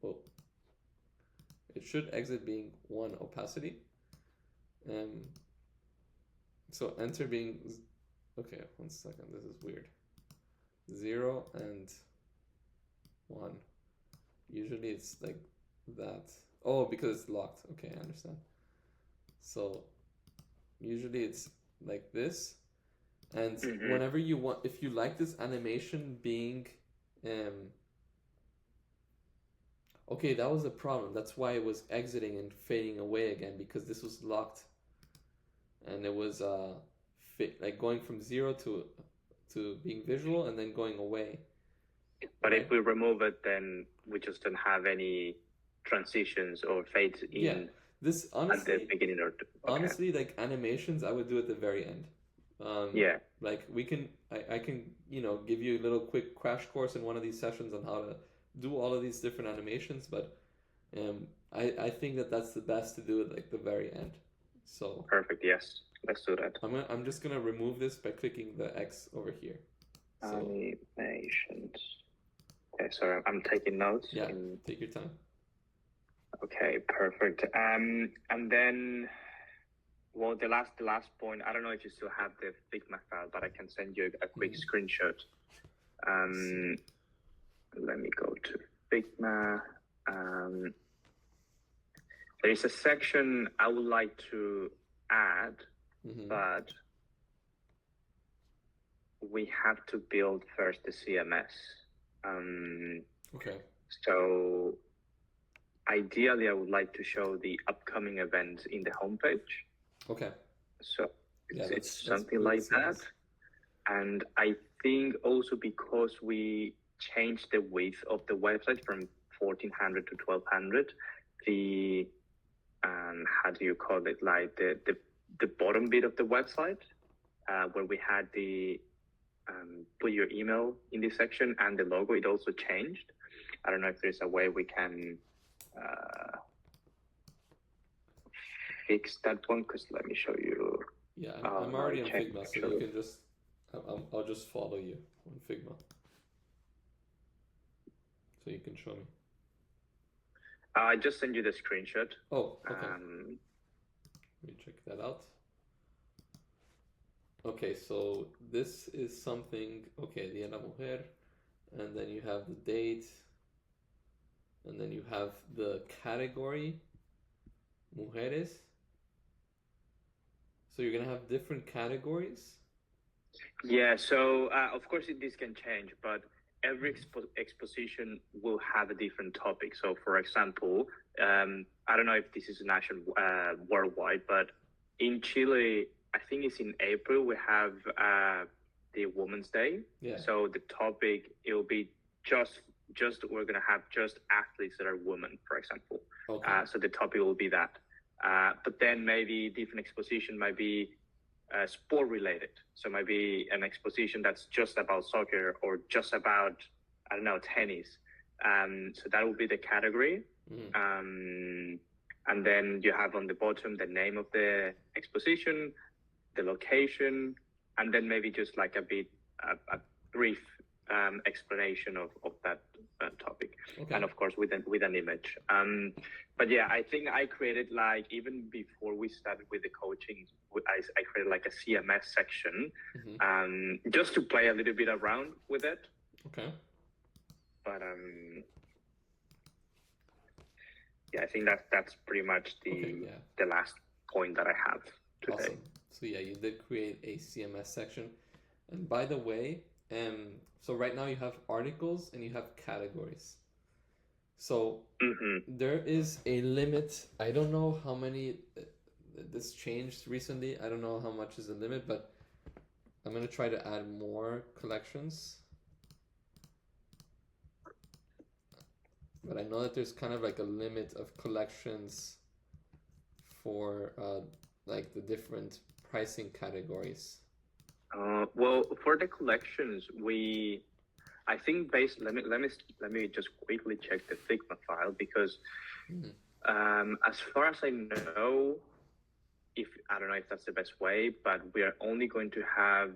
well, it should exit being 1 opacity. So enter being, okay, 1 second, this is weird. 0 and 1. Usually it's like that. Oh, because it's locked. Okay, I understand. So usually it's like this. And whenever you want, if you like this animation being, okay, that was a problem. That's why it was exiting and fading away again, because this was locked. And it was like going from 0 to being visual and then going away. But right? If we remove it, then we just don't have any transitions or fades in. Yeah, this honestly, at the beginning or okay. Honestly, like animations, I would do at the very end. Yeah, like we can, I can, give you a little quick crash course in one of these sessions on how to do all of these different animations, but I think that that's the best to do at like the very end. So perfect. Yes, let's do that. I'm just gonna remove this by clicking the X over here. So, animations. Okay, sorry, I'm taking notes. Yeah, take your time. Okay, perfect. And then, well, the last point. I don't know if you still have the Figma file, but I can send you a quick screenshot. Let me go to Figma. There is a section I would like to add, but we have to build first the CMS. Okay. So ideally, I would like to show the upcoming events in the homepage. Okay. So it's something like that. And I think also because we changed the width of the website from 1400 to 1200, the how do you call it? Like the bottom bit of the website, where we had the put your email in this section and the logo, it also changed. I don't know if there's a way we can fix that one, because let me show you. Yeah, I'm already on Figma, so you can just, I'll just follow you on Figma. So you can show me. I just sent you the screenshot. Oh, okay. Let me check that out. Okay, so this is something, okay, Día de la Mujer, and then you have the date, and then you have the category, Mujeres. So you're going to have different categories? Yeah, so of course this can change, but every exposition will have a different topic. So for example, I don't know if this is national, worldwide, but in Chile, I think it's in April, we have the Women's Day. Yeah. So the topic, it will be just we're going to have just athletes that are women, for example. Okay. So the topic will be that. But then maybe different exposition might be sport related. So maybe an exposition that's just about soccer or just about, I don't know, tennis. So that will be the category. And then you have on the bottom the name of the exposition, the location, and then maybe just like a brief explanation of that topic. Okay. And of course with an image. But yeah, I think I created, like, even before we started with the coaching, I created like a CMS section, just to play a little bit around with it. Okay. But yeah, I think that's pretty much the last point that I have today. Awesome. So yeah, you did create a CMS section. And by the way, so right now you have articles and you have categories. So there is a limit. I don't know how many, this changed recently. I don't know how much is the limit, but I'm going to try to add more collections. But I know that there's kind of like a limit of collections for like the different pricing categories. Well, for the collections, I think let me just quickly check the Figma file, because as far as I know, I don't know if that's the best way, but we are only going to have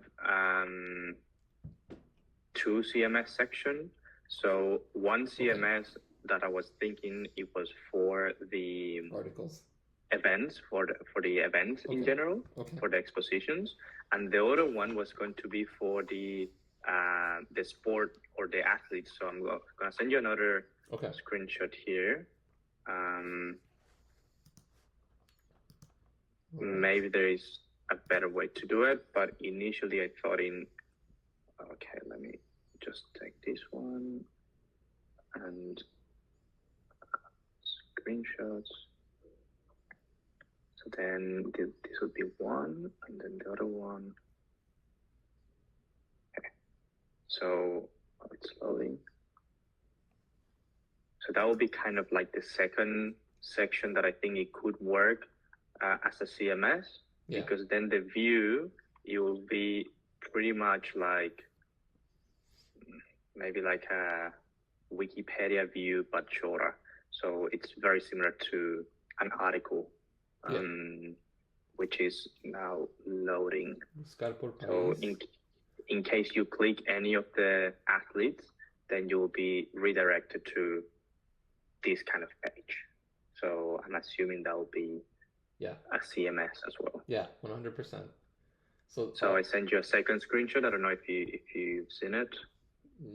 2 CMS sections. So one CMS that I was thinking it was for the articles, events, for the events in general, for the expositions, and the other one was going to be for the sport or the athletes. So I'm gonna send you another screenshot here. Maybe there is a better way to do it, but initially I thought let me just take this one and screenshots. So then this would be one, and then the other one. Okay. So it's loading. So that will be kind of like the second section that I think it could work as a CMS, because then the view, it will be pretty much like maybe like a Wikipedia view, but shorter. So it's very similar to an article, which is now loading. So in case you click any of the athletes, then you'll be redirected to this kind of page. So I'm assuming that will be a CMS as well. Yeah, 100%. So I sent you a second screenshot. I don't know if you've seen it.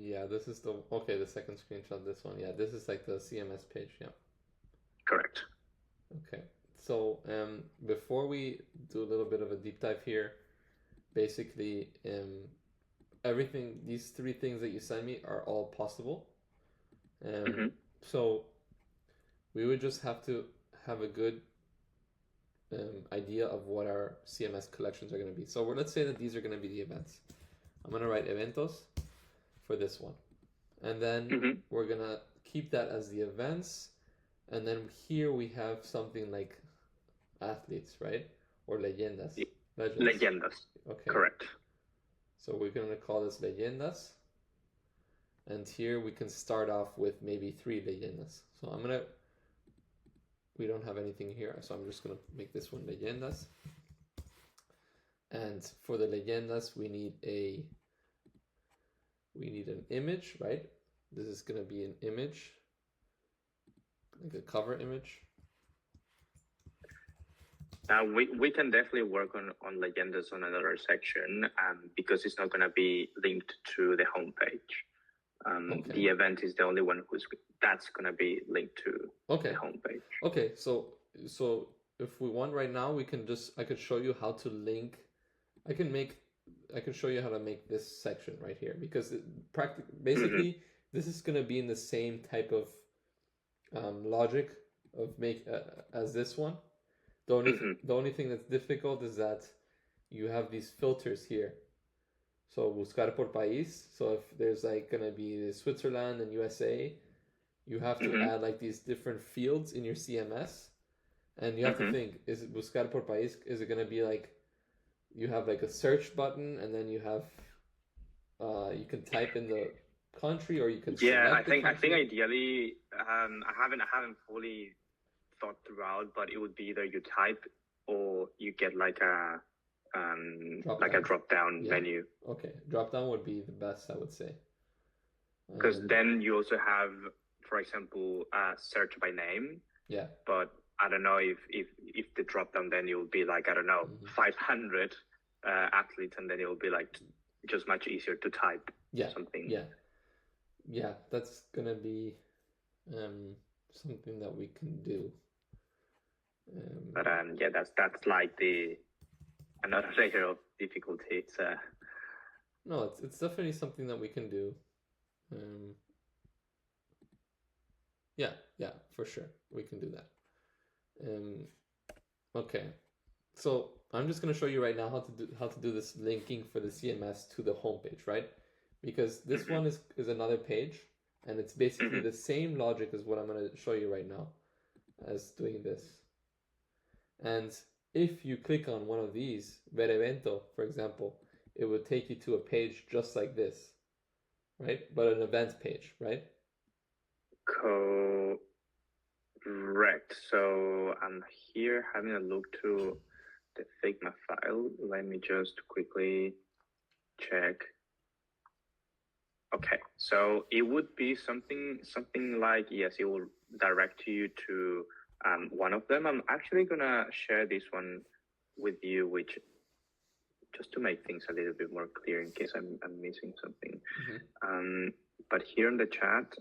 Yeah, this is the second screenshot. This one, this is like the CMS page. Yeah, correct. Okay, so before we do a little bit of a deep dive here, basically everything, these 3 things that you send me are all possible. So we would just have to have a good idea of what our CMS collections are going to be. So let's say that these are going to be the events. I'm going to write eventos for this one, and then we're going to keep that as the events, and then here we have something like athletes, right? Or leyendas. Leyendas. Okay. Correct. So we're going to call this leyendas, and here we can start off with maybe 3 leyendas. So we don't have anything here, so I'm just going to make this one leyendas. And for the leyendas, we need an image, right? This is going to be an image, like a cover image. We can definitely work on leyendas on another section, because it's not going to be linked to the homepage. The event is the only one that's going to be linked to the homepage. Okay, so if we want right now, I could show you how to link. I can show you how to make this section right here, because basically this is going to be in the same type of logic of as this one. The only thing that's difficult is that you have these filters here. So buscar por país. So if there's like going to be Switzerland and USA, you have to add like these different fields in your CMS, and you have to think: is it buscar por país? Is it going to be like you have like a search button, and then you have you can type in the country, or you can I think ideally I haven't fully thought throughout, but it would be either you type or you get like a drop down menu. Okay, drop down would be the best, I would say, because then you also have, for example, search by name. Yeah, but I don't know if the drop down, then it will be like, I don't know, 500 athletes, and then it will be like just much easier to type something. Yeah, yeah, that's gonna be something that we can do. But yeah, that's like another layer of difficulty. It's no, it's definitely something that we can do. Yeah, for sure, we can do that. Okay, so I'm just gonna show you right now how to do this linking for the CMS to the homepage, right? Because this one is another page, and it's basically the same logic as what I'm gonna show you right now, as doing this. And if you click on one of these, ver evento, for example, it would take you to a page just like this, right? But an events page, right? correct. So I'm here having a look to the Figma file. Let me just quickly check. Okay, so it would be something like, yes, it will direct you to one of them. I'm actually gonna share this one with you, which just to make things a little bit more clear in case I'm missing something. But here in the chat,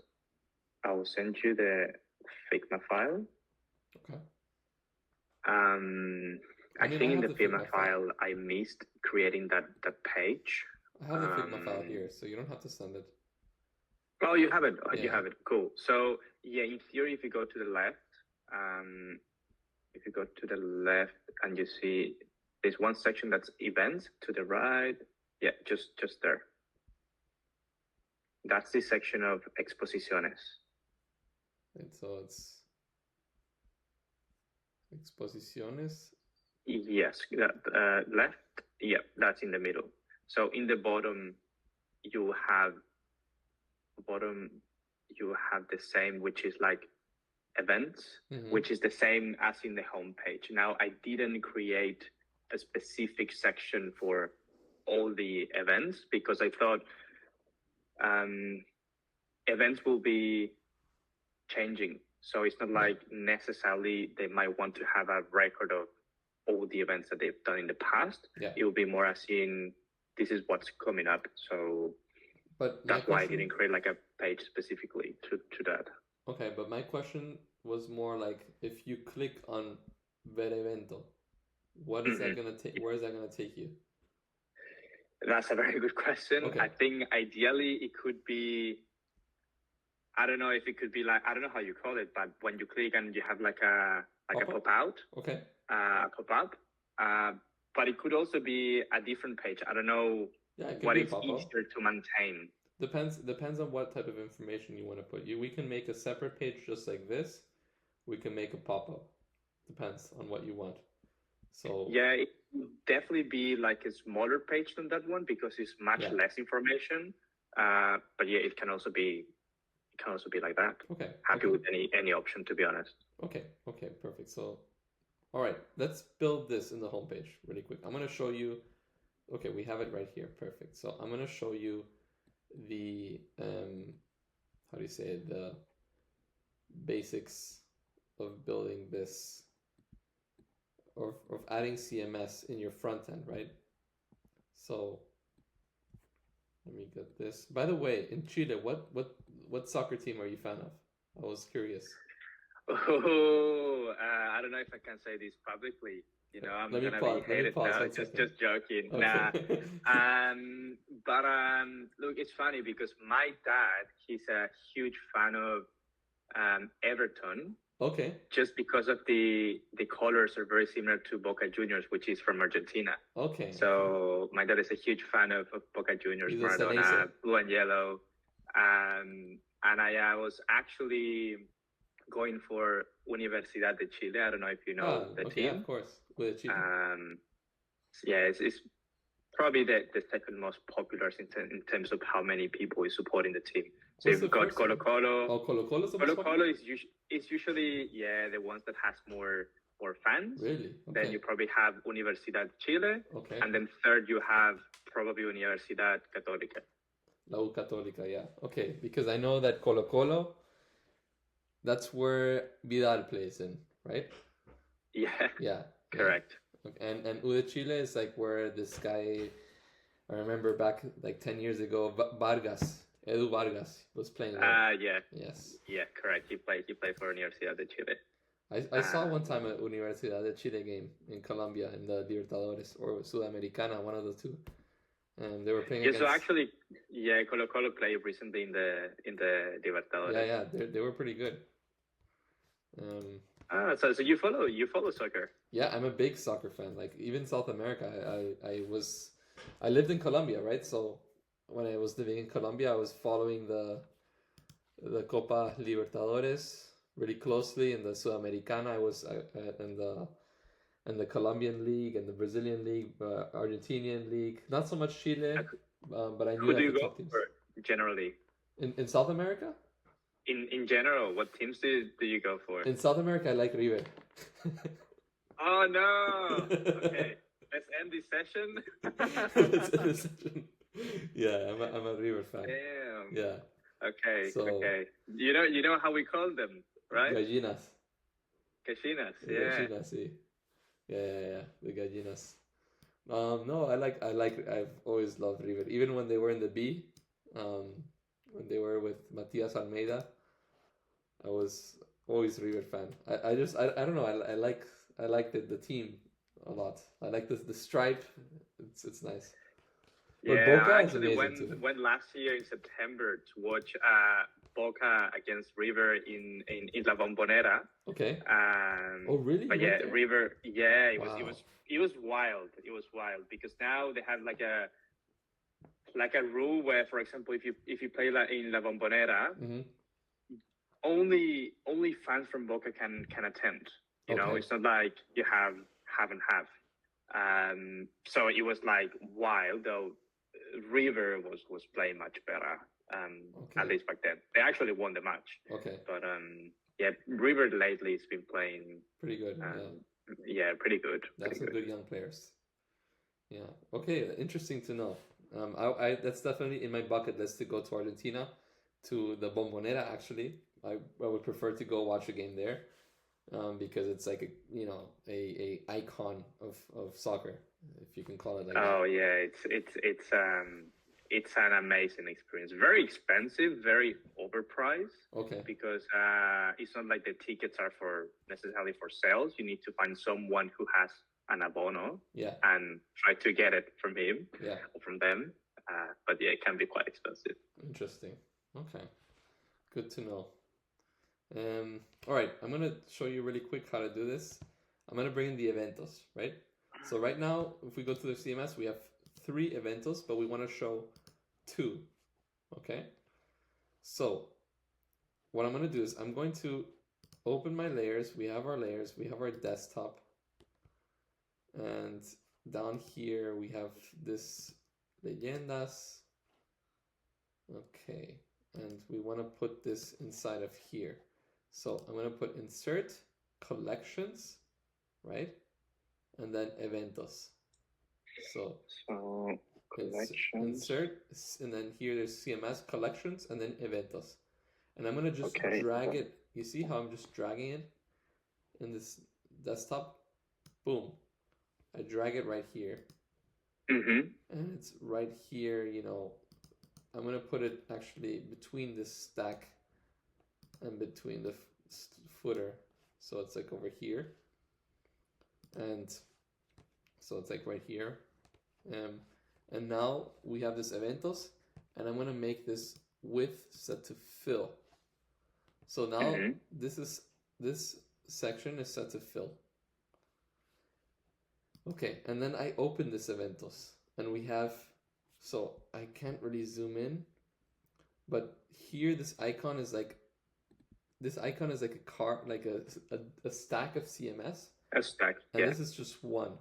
I will send you the Figma file. Okay. I think in the Figma file, I missed creating that page. I have the Figma file here, so you don't have to send it. Oh, you have it. Yeah. You have it. Cool. So yeah, in theory, if you go to the left, and you see there's one section that's events to the right. Yeah, just there. That's the section of exposiciones. And so it's exposiciones. Yes, left. Yeah, that's in the middle. So in the bottom, you have the same, which is like events, which is the same as in the homepage. Now, I didn't create a specific section for all the events because I thought events will be changing. So it's not like necessarily they might want to have a record of all the events that they've done in the past. Yeah. It will be more as in this is what's coming up. So that's why I didn't create like a page specifically to that. Okay, but my question was more like if you click on ver evento, what is that gonna take? Where is that gonna take you? That's a very good question. Okay. I think ideally it could be. I don't know if it could be like, I don't know how you call it, but when you click and you have like a pop out. Okay. A pop up. But it could also be a different page. I don't know what is easier to maintain. Depends on what type of information you want to put. We can make a separate page just like this. We can make a pop-up. Depends on what you want. So yeah, it would definitely be like a smaller page than that one because it's much less information. But yeah, it can also be like that. Okay. Happy with any option, to be honest. Okay, perfect. So all right, let's build this in the homepage really quick. I'm going to show you. Okay, we have it right here. Perfect. So I'm going to show you the how do you say it? The basics of building this, or of adding CMS in your front end, right? So let me get this. By the way, in Chile, what soccer team are you a fan of? I was curious. Oh, I don't know if I can say this publicly. You know, I'm gonna be hated now. Just joking. Okay. Nah. But look, it's funny because my dad, he's a huge fan of Everton. Okay. Just because of the colors are very similar to Boca Juniors, which is from Argentina. Okay. So my dad is a huge fan of Boca Juniors, Maradona, blue and yellow. And I was actually going for Universidad de Chile. I don't know if you know the team. Yeah, of course. With Chile. Yeah, it's probably the second most popular in terms of how many people is supporting the team. So you've got Colo Colo. Oh, Colo Colo is usually the ones that has more fans. Really? Okay. Then you probably have Universidad Chile. Okay. And then third you have probably Universidad Católica. La U Católica, yeah. Okay, because I know that Colo Colo, that's where Vidal plays in, right? Yeah. Correct. And U de Chile is like where this guy, I remember back like 10 years ago, Vargas, Edu Vargas was playing there. Yeah, Yes. yeah, correct. He played for Universidad de Chile. I saw one time a Universidad de Chile game in Colombia in the Libertadores or Sudamericana, one of the two. And they were playing Yeah, against. so actually, yeah, Colo Colo played recently in the Libertadores. Yeah, they were pretty good. So you follow soccer? Yeah, I'm a big soccer fan. Like even South America, I lived in Colombia, right? So when I was living in Colombia, I was following the Copa Libertadores really closely. In the Sudamericana, I was in the Colombian league and the Brazilian league, Argentinian league. Not so much Chile, but I knew Who do the you go top teams. for generally? In South America? In general, what teams do you go for? In South America, I like River. Oh no! Okay, let's end this session. Let's end this session. Yeah, I'm a River fan. Damn. Yeah. Okay. So- Okay. You know how we call them, right? Gallinas. Cachinas. The Yeah. Gallinas, sí. Yeah. The Gallinas. No, I've always loved River. Even when they were in the B, when they were with Matias Almeida, I was always River fan. I don't know. I like the team a lot. I like the stripe. It's nice. But Yeah, Boca I is actually amazing went last year in September to watch Boca against River in La Bombonera. Okay. Oh really? But You yeah, went there? River. Yeah, it Wow. was wild. It was wild because now they have like a rule where, for example, if you play in La Bombonera, Mm-hmm. only fans from Boca can attend. You know, Okay. it's not like you have and have. So it was like wild, though. River was playing much better. Okay. At least back then, they actually won the match. Okay. But yeah, River lately has been playing. Pretty good. Yeah, pretty good. That's Pretty some good young players. Yeah. Okay. Interesting to know. I that's definitely in my bucket list to go to Argentina, to the Bombonera. Actually, I would prefer to go watch a game there, because it's like a icon of soccer, if you can call it like Oh yeah, it's an amazing experience. Very expensive, very overpriced. that. Okay. Because it's not like the tickets are necessarily for sales. You need to find someone who has an abono Yeah. and try to get it from him Yeah. or from them. But yeah, it can be quite expensive. Interesting. Okay. Good to know. All right, I'm gonna show you really quick how to do this. I'm gonna bring in the eventos, right? So right now, if we go to the CMS, we have 3 eventos, but we want to show 2. Okay. So what I'm gonna do is I'm going to open my layers. We have our layers. We have our desktop, and down here we have this leyendas. Okay, and we want to put this inside of here. So I'm going to put insert collections, right? And then eventos. So Collections. insert, and then here there's CMS collections and then eventos. And I'm going to just Okay. drag it. You see how I'm just dragging it in this desktop? Boom. I drag it right here. Mm-hmm. And it's right here, I'm going to put it actually between this stack and between the footer. So it's like over here. And so it's like right here. And now we have this eventos, and I'm going to make this width set to fill. So now this section is set to fill. Okay, and then I open this eventos, and we have, so I can't really zoom in, but here this icon is like a car, like a stack of CMS. A stack. And Yeah. this is just one,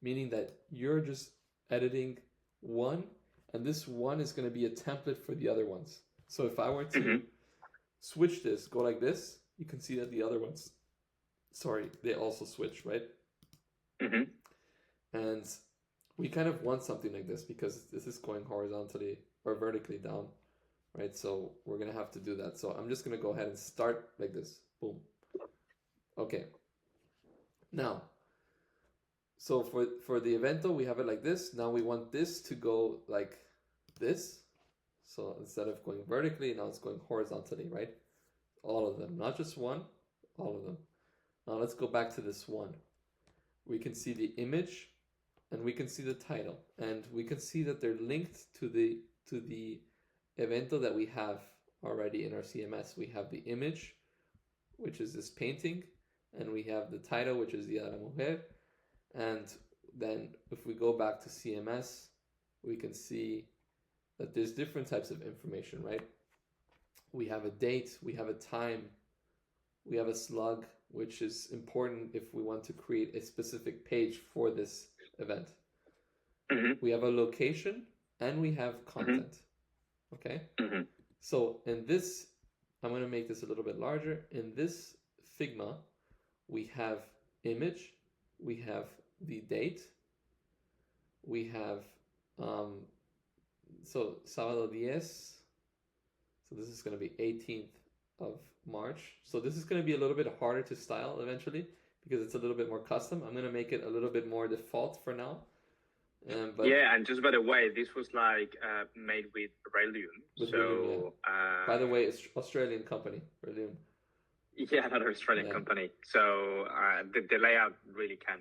meaning that you're just editing one, and this one is going to be a template for the other ones. So if I were to switch this, go like this, you can see that the other ones, they also switch, right? Mm-hmm. And we kind of want something like this because this is going horizontally or vertically down, right? So we're going to have to do that. So I'm just going to go ahead and start like this. Boom. Okay. Now, so for the evento, we have it like this. Now we want this to go like this. So instead of going vertically, now it's going horizontally, right? All of them, not just one, all of them. Now let's go back to this one. We can see the image and we can see the title, and we can see that they're linked to the evento that we have already in our CMS. We have the image, which is this painting, and we have the title, which is Dia de la Mujer. And then if we go back to CMS, we can see that there's different types of information, right? We have a date, we have a time, we have a slug, which is important if we want to create a specific page for this event. We have a location and we have content. Okay? So in this, I'm going to make this a little bit larger. In this Figma, we have image, we have the date, we have so sábado 10, so this is going to be 18th of March. So this is going to be a little bit harder to style eventually because it's a little bit more custom. I'm going to make it a little bit more default for now. But yeah, and just by the way, this was like made with Railune. Railune, yeah. By the way, it's Australian company, Railune. Yeah, another Australian company. So the layout really can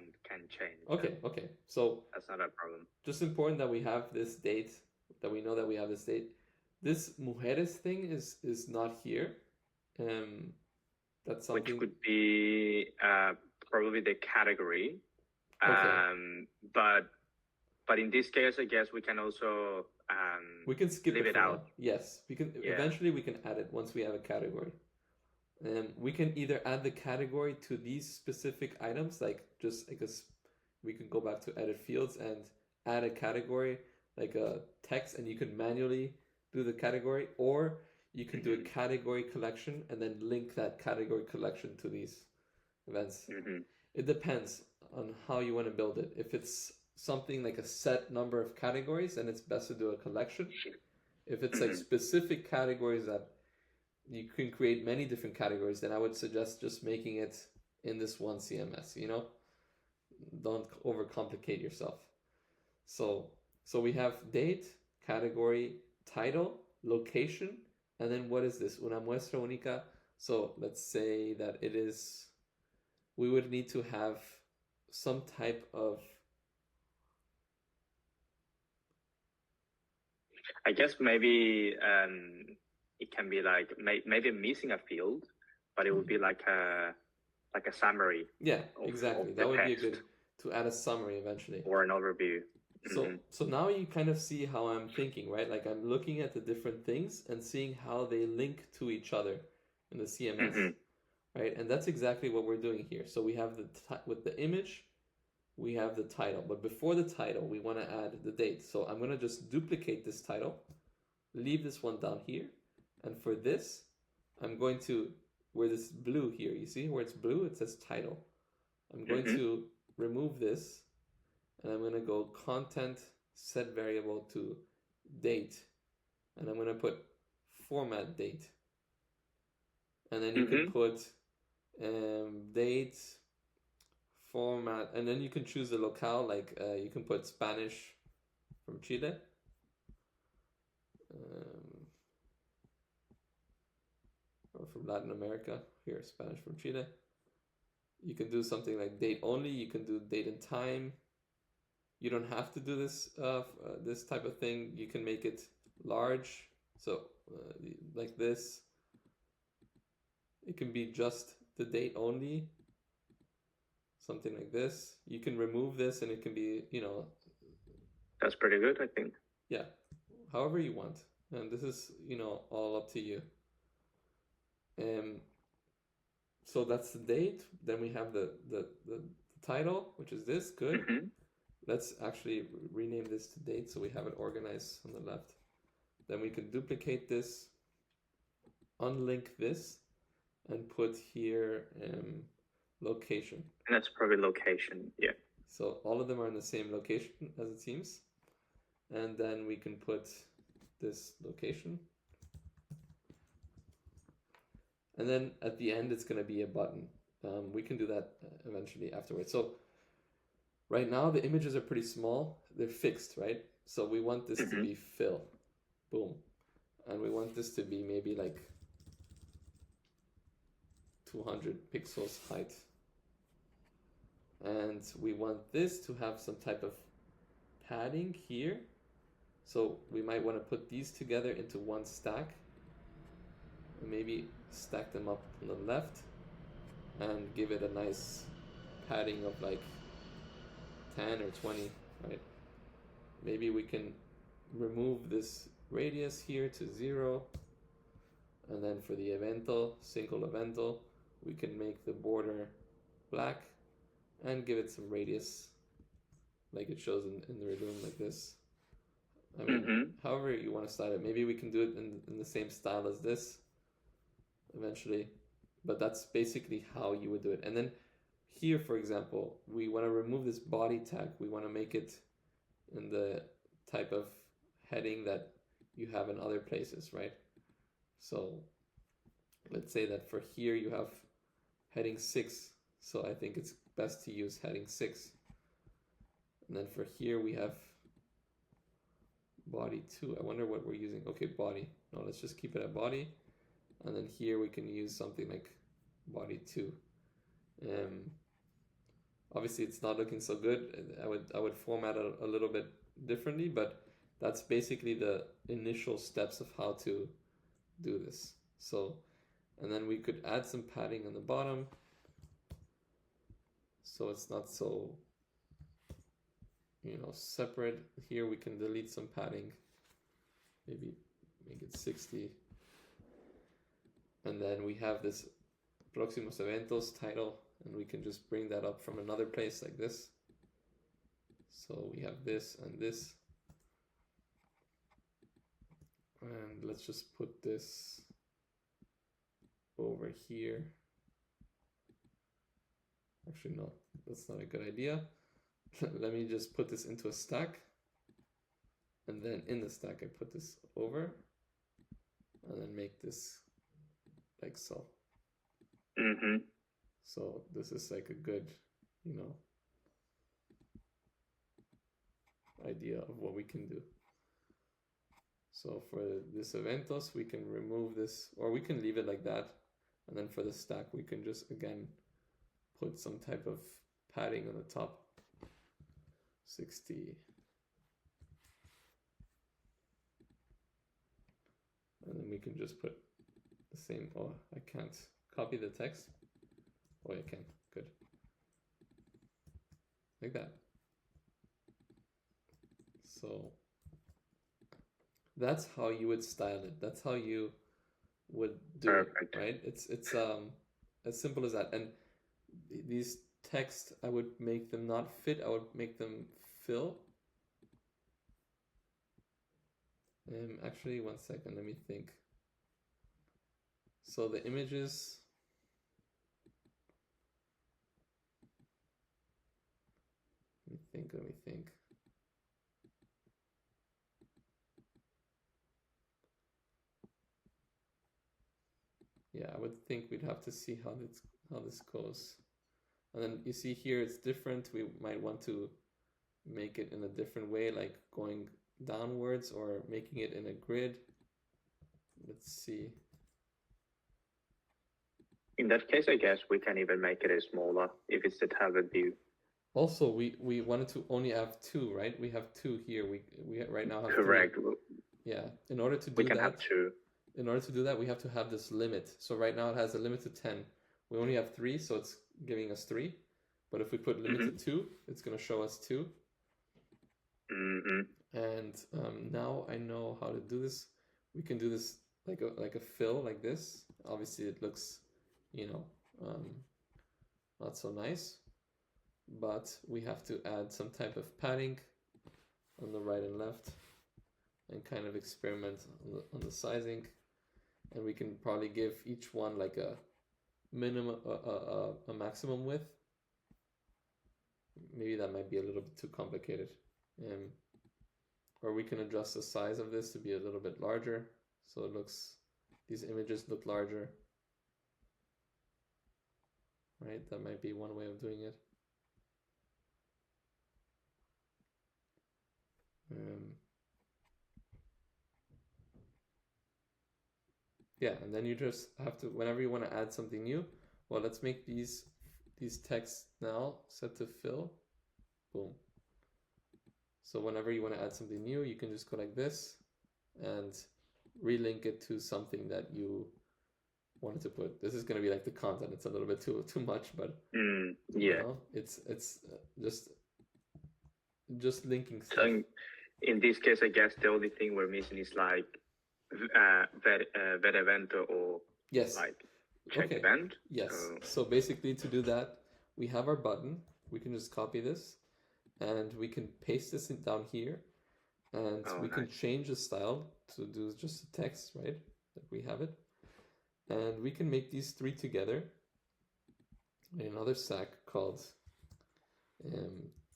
change. Okay. So that's not a problem. Just important that we have this date, that we know that we have this date. This mujeres thing is not here. That's something which could be probably the category. But in this case, I guess we can also we can skip leave it out. Yes, we can. Yeah. Eventually, we can add it once we have a category. We can either add the category to these specific items, like just we can go back to edit fields and add a category, like a text, and you can manually do the category, or you can do a category collection and then link that category collection to these events. It depends on how you want to build it. If it's something like a set number of categories, then it's best to do a collection. If it's like specific categories that you can create many different categories, then I would suggest just making it in this one CMS, you know? Don't overcomplicate yourself. So we have date, category, title, location, and then what is this? Una muestra única. So let's say that it is, we would need to have some type of, I guess maybe it can be like maybe missing a field, but it would be like a summary. Yeah, exactly. That would be good to add a summary eventually, or an overview. So now you kind of see how I'm thinking, right? Like I'm looking at the different things and seeing how they link to each other in the CMS, right? And that's exactly what we're doing here. So we have with the image, we have the title, but before the title, we want to add the date. So I'm going to just duplicate this title, leave this one down here. And for this, I'm going to, where this blue here, you see where it's blue, it says title. I'm going to remove this, and I'm going to go content, set variable to date. And I'm going to put format date. And then you can put date, format, and then you can choose the locale, like you can put Spanish from Chile. Or from Latin America, here, Spanish from Chile. You can do something like date only, you can do date and time. You don't have to do this this type of thing. You can make it large, so like this. It can be just the date only, something like this. You can remove this and it can be, you know. That's pretty good, I think. Yeah, however you want. And this is, you know, all up to you. So that's the date. Then we have the title, which is this. Good. Let's actually rename this to date so we have it organized on the left. Then we can duplicate this, unlink this, and put here location. And that's probably location, yeah. So all of them are in the same location as it seems. And then we can put this location. And then at the end, it's going to be a button. We can do that eventually afterwards. So right now, the images are pretty small. They're fixed, right? So we want this to be fill. Boom. and we want this to be maybe like 200 pixels height. And we want this to have some type of padding here. So we might want to put these together into one stack. And maybe stack them up on the left and give it a nice padding of like 10 or 20, right? Maybe we can remove this radius here to 0. And then for the evento, single evento, we can make the border black and give it some radius like it shows in the Redoom, like this. I mean, however you want to style it. Maybe we can do it in the same style as this eventually, but that's basically how you would do it. And then here, for example, we want to remove this body tag. We want to make it in the type of heading that you have in other places, right? So let's say that for here you have heading 6. So I think it's best to use heading 6. And then for here we have body 2. I wonder what we're using. Okay, body. No, let's just keep it at body. And then here we can use something like body 2. Obviously it's not looking so good. I would format it a little bit differently, but that's basically the initial steps of how to do this. So, and then we could add some padding on the bottom, so it's not so, you know, separate. Here we can delete some padding, maybe make it 60. And then we have this Próximos Eventos title, and we can just bring that up from another place like this. So we have this and this. And let's just put this over here. Actually, no, that's not a good idea. Let me just put this into a stack. And then in the stack, I put this over. And then make this like so. So this is like a good, you know, idea of what we can do. So for this eventos, we can remove this, or we can leave it like that. And then for the stack, we can just, again, put some type of padding on the top. 60. And then we can just put the same, oh, I can't copy the text. Oh, I can, good. Like that. So that's how you would style it. That's how you would do Perfect. it, right? It's as simple as that. And these text, I would make them not fit. I would make them fill. Actually, one second. Let me think. So the images. Let me think. Yeah, I would think we'd have to see how this goes. And then you see here it's different. We might want to make it in a different way, like going downwards or making it in a grid. Let's see. In that case, I guess we can even make it a smaller if it's the target view. Also, we wanted to only have 2, right? We have 2 here. We right now have Correct. 3. Yeah. In order to do we can that, have 2. In order to do that, we have to have this limit. So right now it has a limit to 10. We only have 3, so it's giving us 3. But if we put limit to 2, it's going to show us 2. And now I know how to do this. We can do this like a fill like this. Obviously, it looks, you know, not so nice. But we have to add some type of padding on the right and left, and kind of experiment on the sizing. And we can probably give each one like a minimum, a maximum width. Maybe that might be a little bit too complicated. Or we can adjust the size of this to be a little bit larger, so it looks, these images look larger. Right, that might be one way of doing it. Yeah, and then you just have to, whenever you want to add something new, well, let's make these texts now set to fill. Boom. So whenever you want to add something new, you can just go like this and relink it to something that you wanted to put. This is going to be like the content. It's a little bit too much, but yeah, it's just linking stuff. So in this case, I guess the only thing we're missing is like vet event or yes, like check event. Yes. So basically, to do that, we have our button. We can just copy this, and we can paste this down here, and we can change the style to do just a text, right? Like we have it, and we can make these three together in another stack called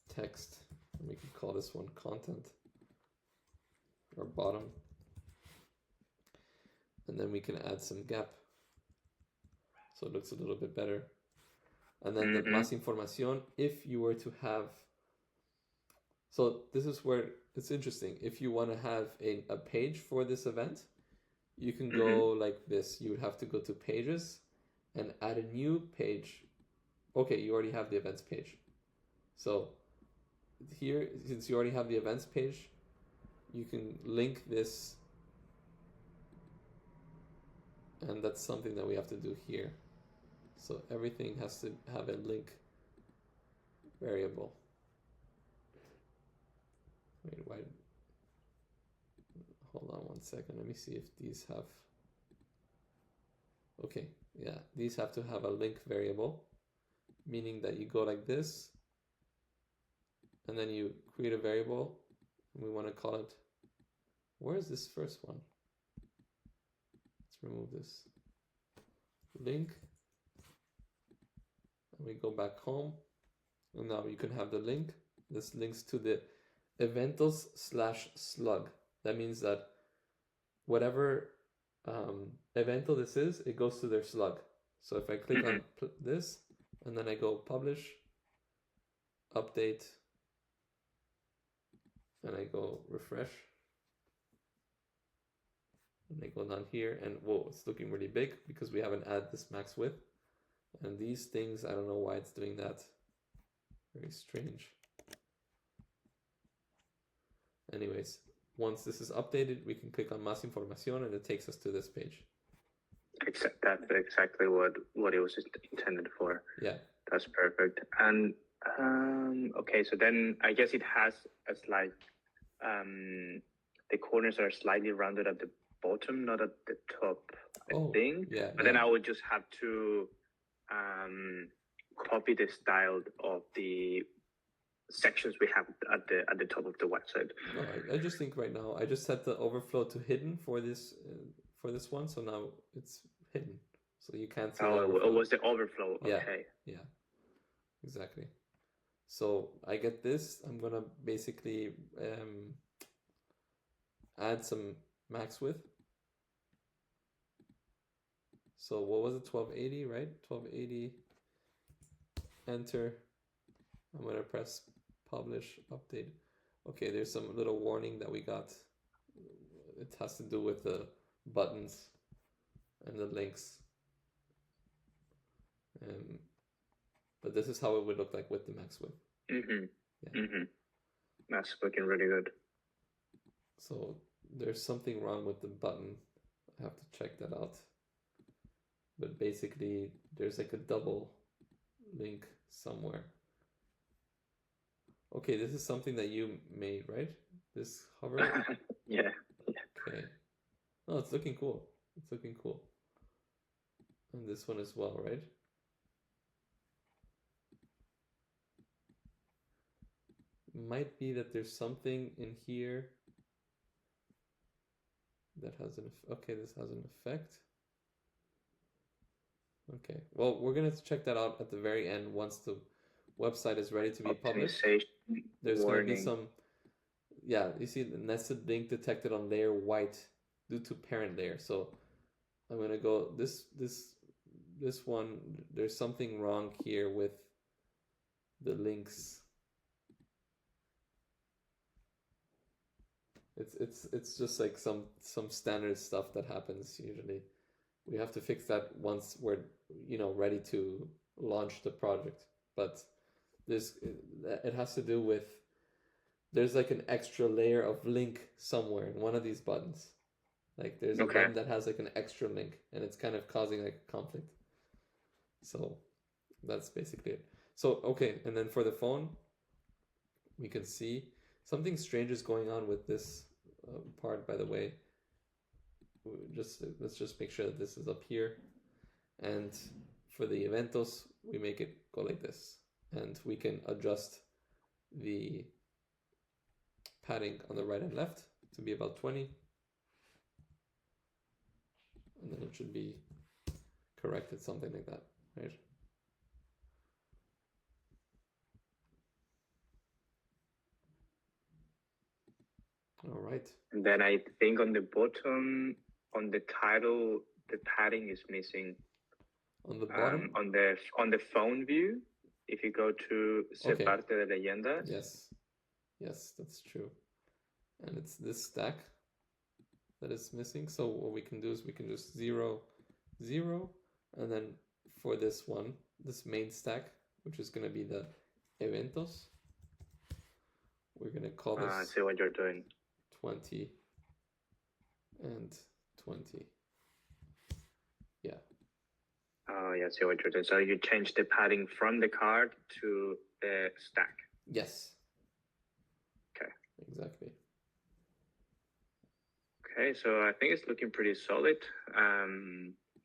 text. And we can call this one content or bottom, and then we can add some gap so it looks a little bit better. And then the más información, if you were to have, so this is where it's interesting. If you want to have a page for this event, you can go like this. You would have to go to pages and add a new page. Okay, you already have the events page. So here, since you already have the events page, you can link this, and that's something that we have to do here. So everything has to have a link variable. Wait, why? Hold on one second. Let me see if these have. Okay, yeah, these have to have a link variable, meaning that you go like this, and then you create a variable, and we want to call it. Where is this first one? Let's remove this. Link. And we go back home, and now you can have the link. This links to the eventos/slug. That means that whatever evento this is, it goes to their slug. So if I click on this, and then I go publish, update, and I go refresh, and I go down here, and whoa, it's looking really big because we haven't added this max width. And these things, I don't know why it's doing that. Very strange. Anyways, once this is updated, we can click on Más Información, and it takes us to this page. That's exactly what it was intended for. Yeah. That's perfect. And okay, so then I guess it has as like the corners are slightly rounded at the bottom, not at the top, I think. Yeah. But then I would just have to copy the style of the sections we have at the top of the website. No, I just think right now I just set the overflow to hidden for this one, so now it's hidden, so you can't see. It was the overflow. Okay. Yeah, exactly. So I get this. I'm gonna basically add some max width. So what was it? 1280, right? 1280. Enter. I'm gonna press publish, update. Okay, there's some little warning that we got. It has to do with the buttons and the links. But this is how it would look like with the max width. That's looking really good. So there's something wrong with the button. I have to check that out. But basically, there's like a double link somewhere. Okay, this is something that you made, right? This hover? Yeah. Okay. Oh, it's looking cool. It's looking cool. And this one as well, right? Might be that there's something in here that has an okay, this has an effect. Okay, well, we're gonna check that out at the very end once the website is ready to be published. There's going to be some, yeah, you see the nested link detected on layer white due to parent layer. So I'm going to go this one. There's something wrong here with the links. It's just like some standard stuff that happens usually. we have to fix that once we're, ready to launch the project. But it has to do with, there's like an extra layer of link somewhere in one of these buttons. Like there's a button that has like an extra link, and it's kind of causing like a conflict. So that's basically it. So, okay, and then for the phone, we can see something strange is going on with this part, by the way. Let's just make sure that this is up here. And for the eventos, we make it go like this. And we can adjust the padding on the right and left to be about 20. And then it should be corrected, something like that, right? All right. And then I think on the bottom, on the title, the padding is missing. On the bottom? On the phone view, if you go to Se parte de leyendas. Yes, that's true. And it's this stack that is missing. So what we can do is we can just 0, 0, and then for this one, this main stack, which is going to be the eventos, we're going to call this I see what you're doing. 20 and 20. Yeah. Oh, yeah, I see what you're doing. So you change the padding from the card to the stack. Yes. Okay. Exactly. Okay, so I think it's looking pretty solid.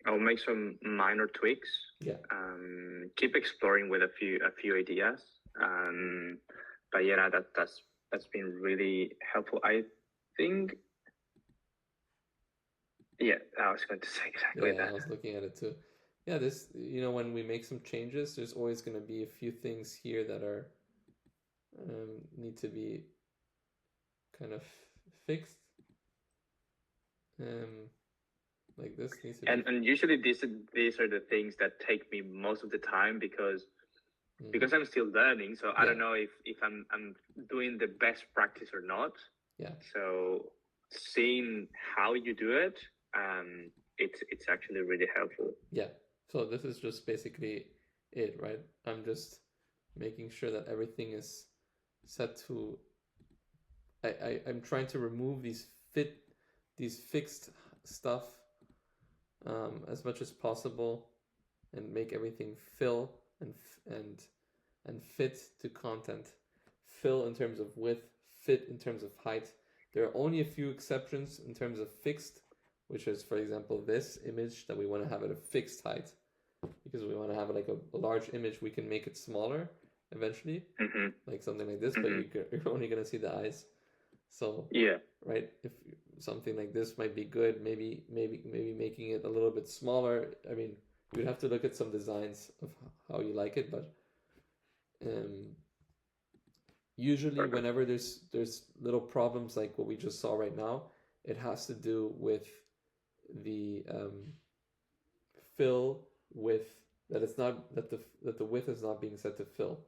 I'll make some minor tweaks. Yeah. Keep exploring with a few ideas. But yeah, that's been really helpful. I think. Yeah, I was going to say exactly that. I was looking at it too. Yeah, this, when we make some changes, there's always going to be a few things here that are need to be kind of fixed. Like this needs to and usually these are the things that take me most of the time because I'm still learning. So I don't know if I'm doing the best practice or not. Yeah. So seeing how you do it, it's actually really helpful. Yeah. So this is just basically it, right? I'm just making sure that everything is set to. I'm trying to remove these fixed stuff as much as possible, and make everything fill and fit to content. Fill in terms of width, fit in terms of height. There are only a few exceptions in terms of fixed, which is, for example, this image that we want to have at a fixed height, because we want to have like a large image. We can make it smaller eventually, like something like this, but you're only going to see the eyes. So yeah, right. If something like this might be good, maybe making it a little bit smaller. I mean, you'd have to look at some designs of how you like it, but usually whenever there's little problems like what we just saw right now, it has to do with the fill width, that it's not that the width is not being set to fill.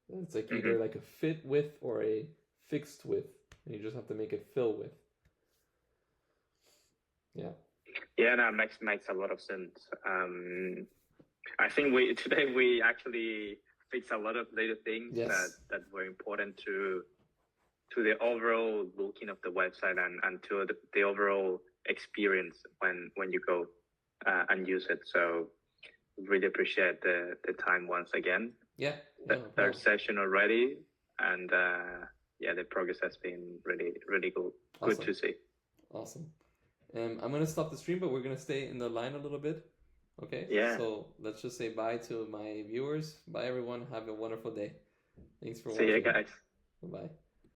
It's like either like a fit width or a fixed width, and you just have to make it fill width. Yeah. Yeah, that makes a lot of sense. I think today we actually fixed a lot of little things that were important to the overall looking of the website and to the overall experience when you go and use it. So really appreciate the time once again. Yeah. The third session already, and the progress has been really, really good. Awesome. Good to see. Awesome. I'm going to stop the stream, but we're going to stay in the line a little bit. Okay? Yeah. So let's just say bye to my viewers. Bye, everyone. Have a wonderful day. Thanks for watching. See you guys. Bye-bye.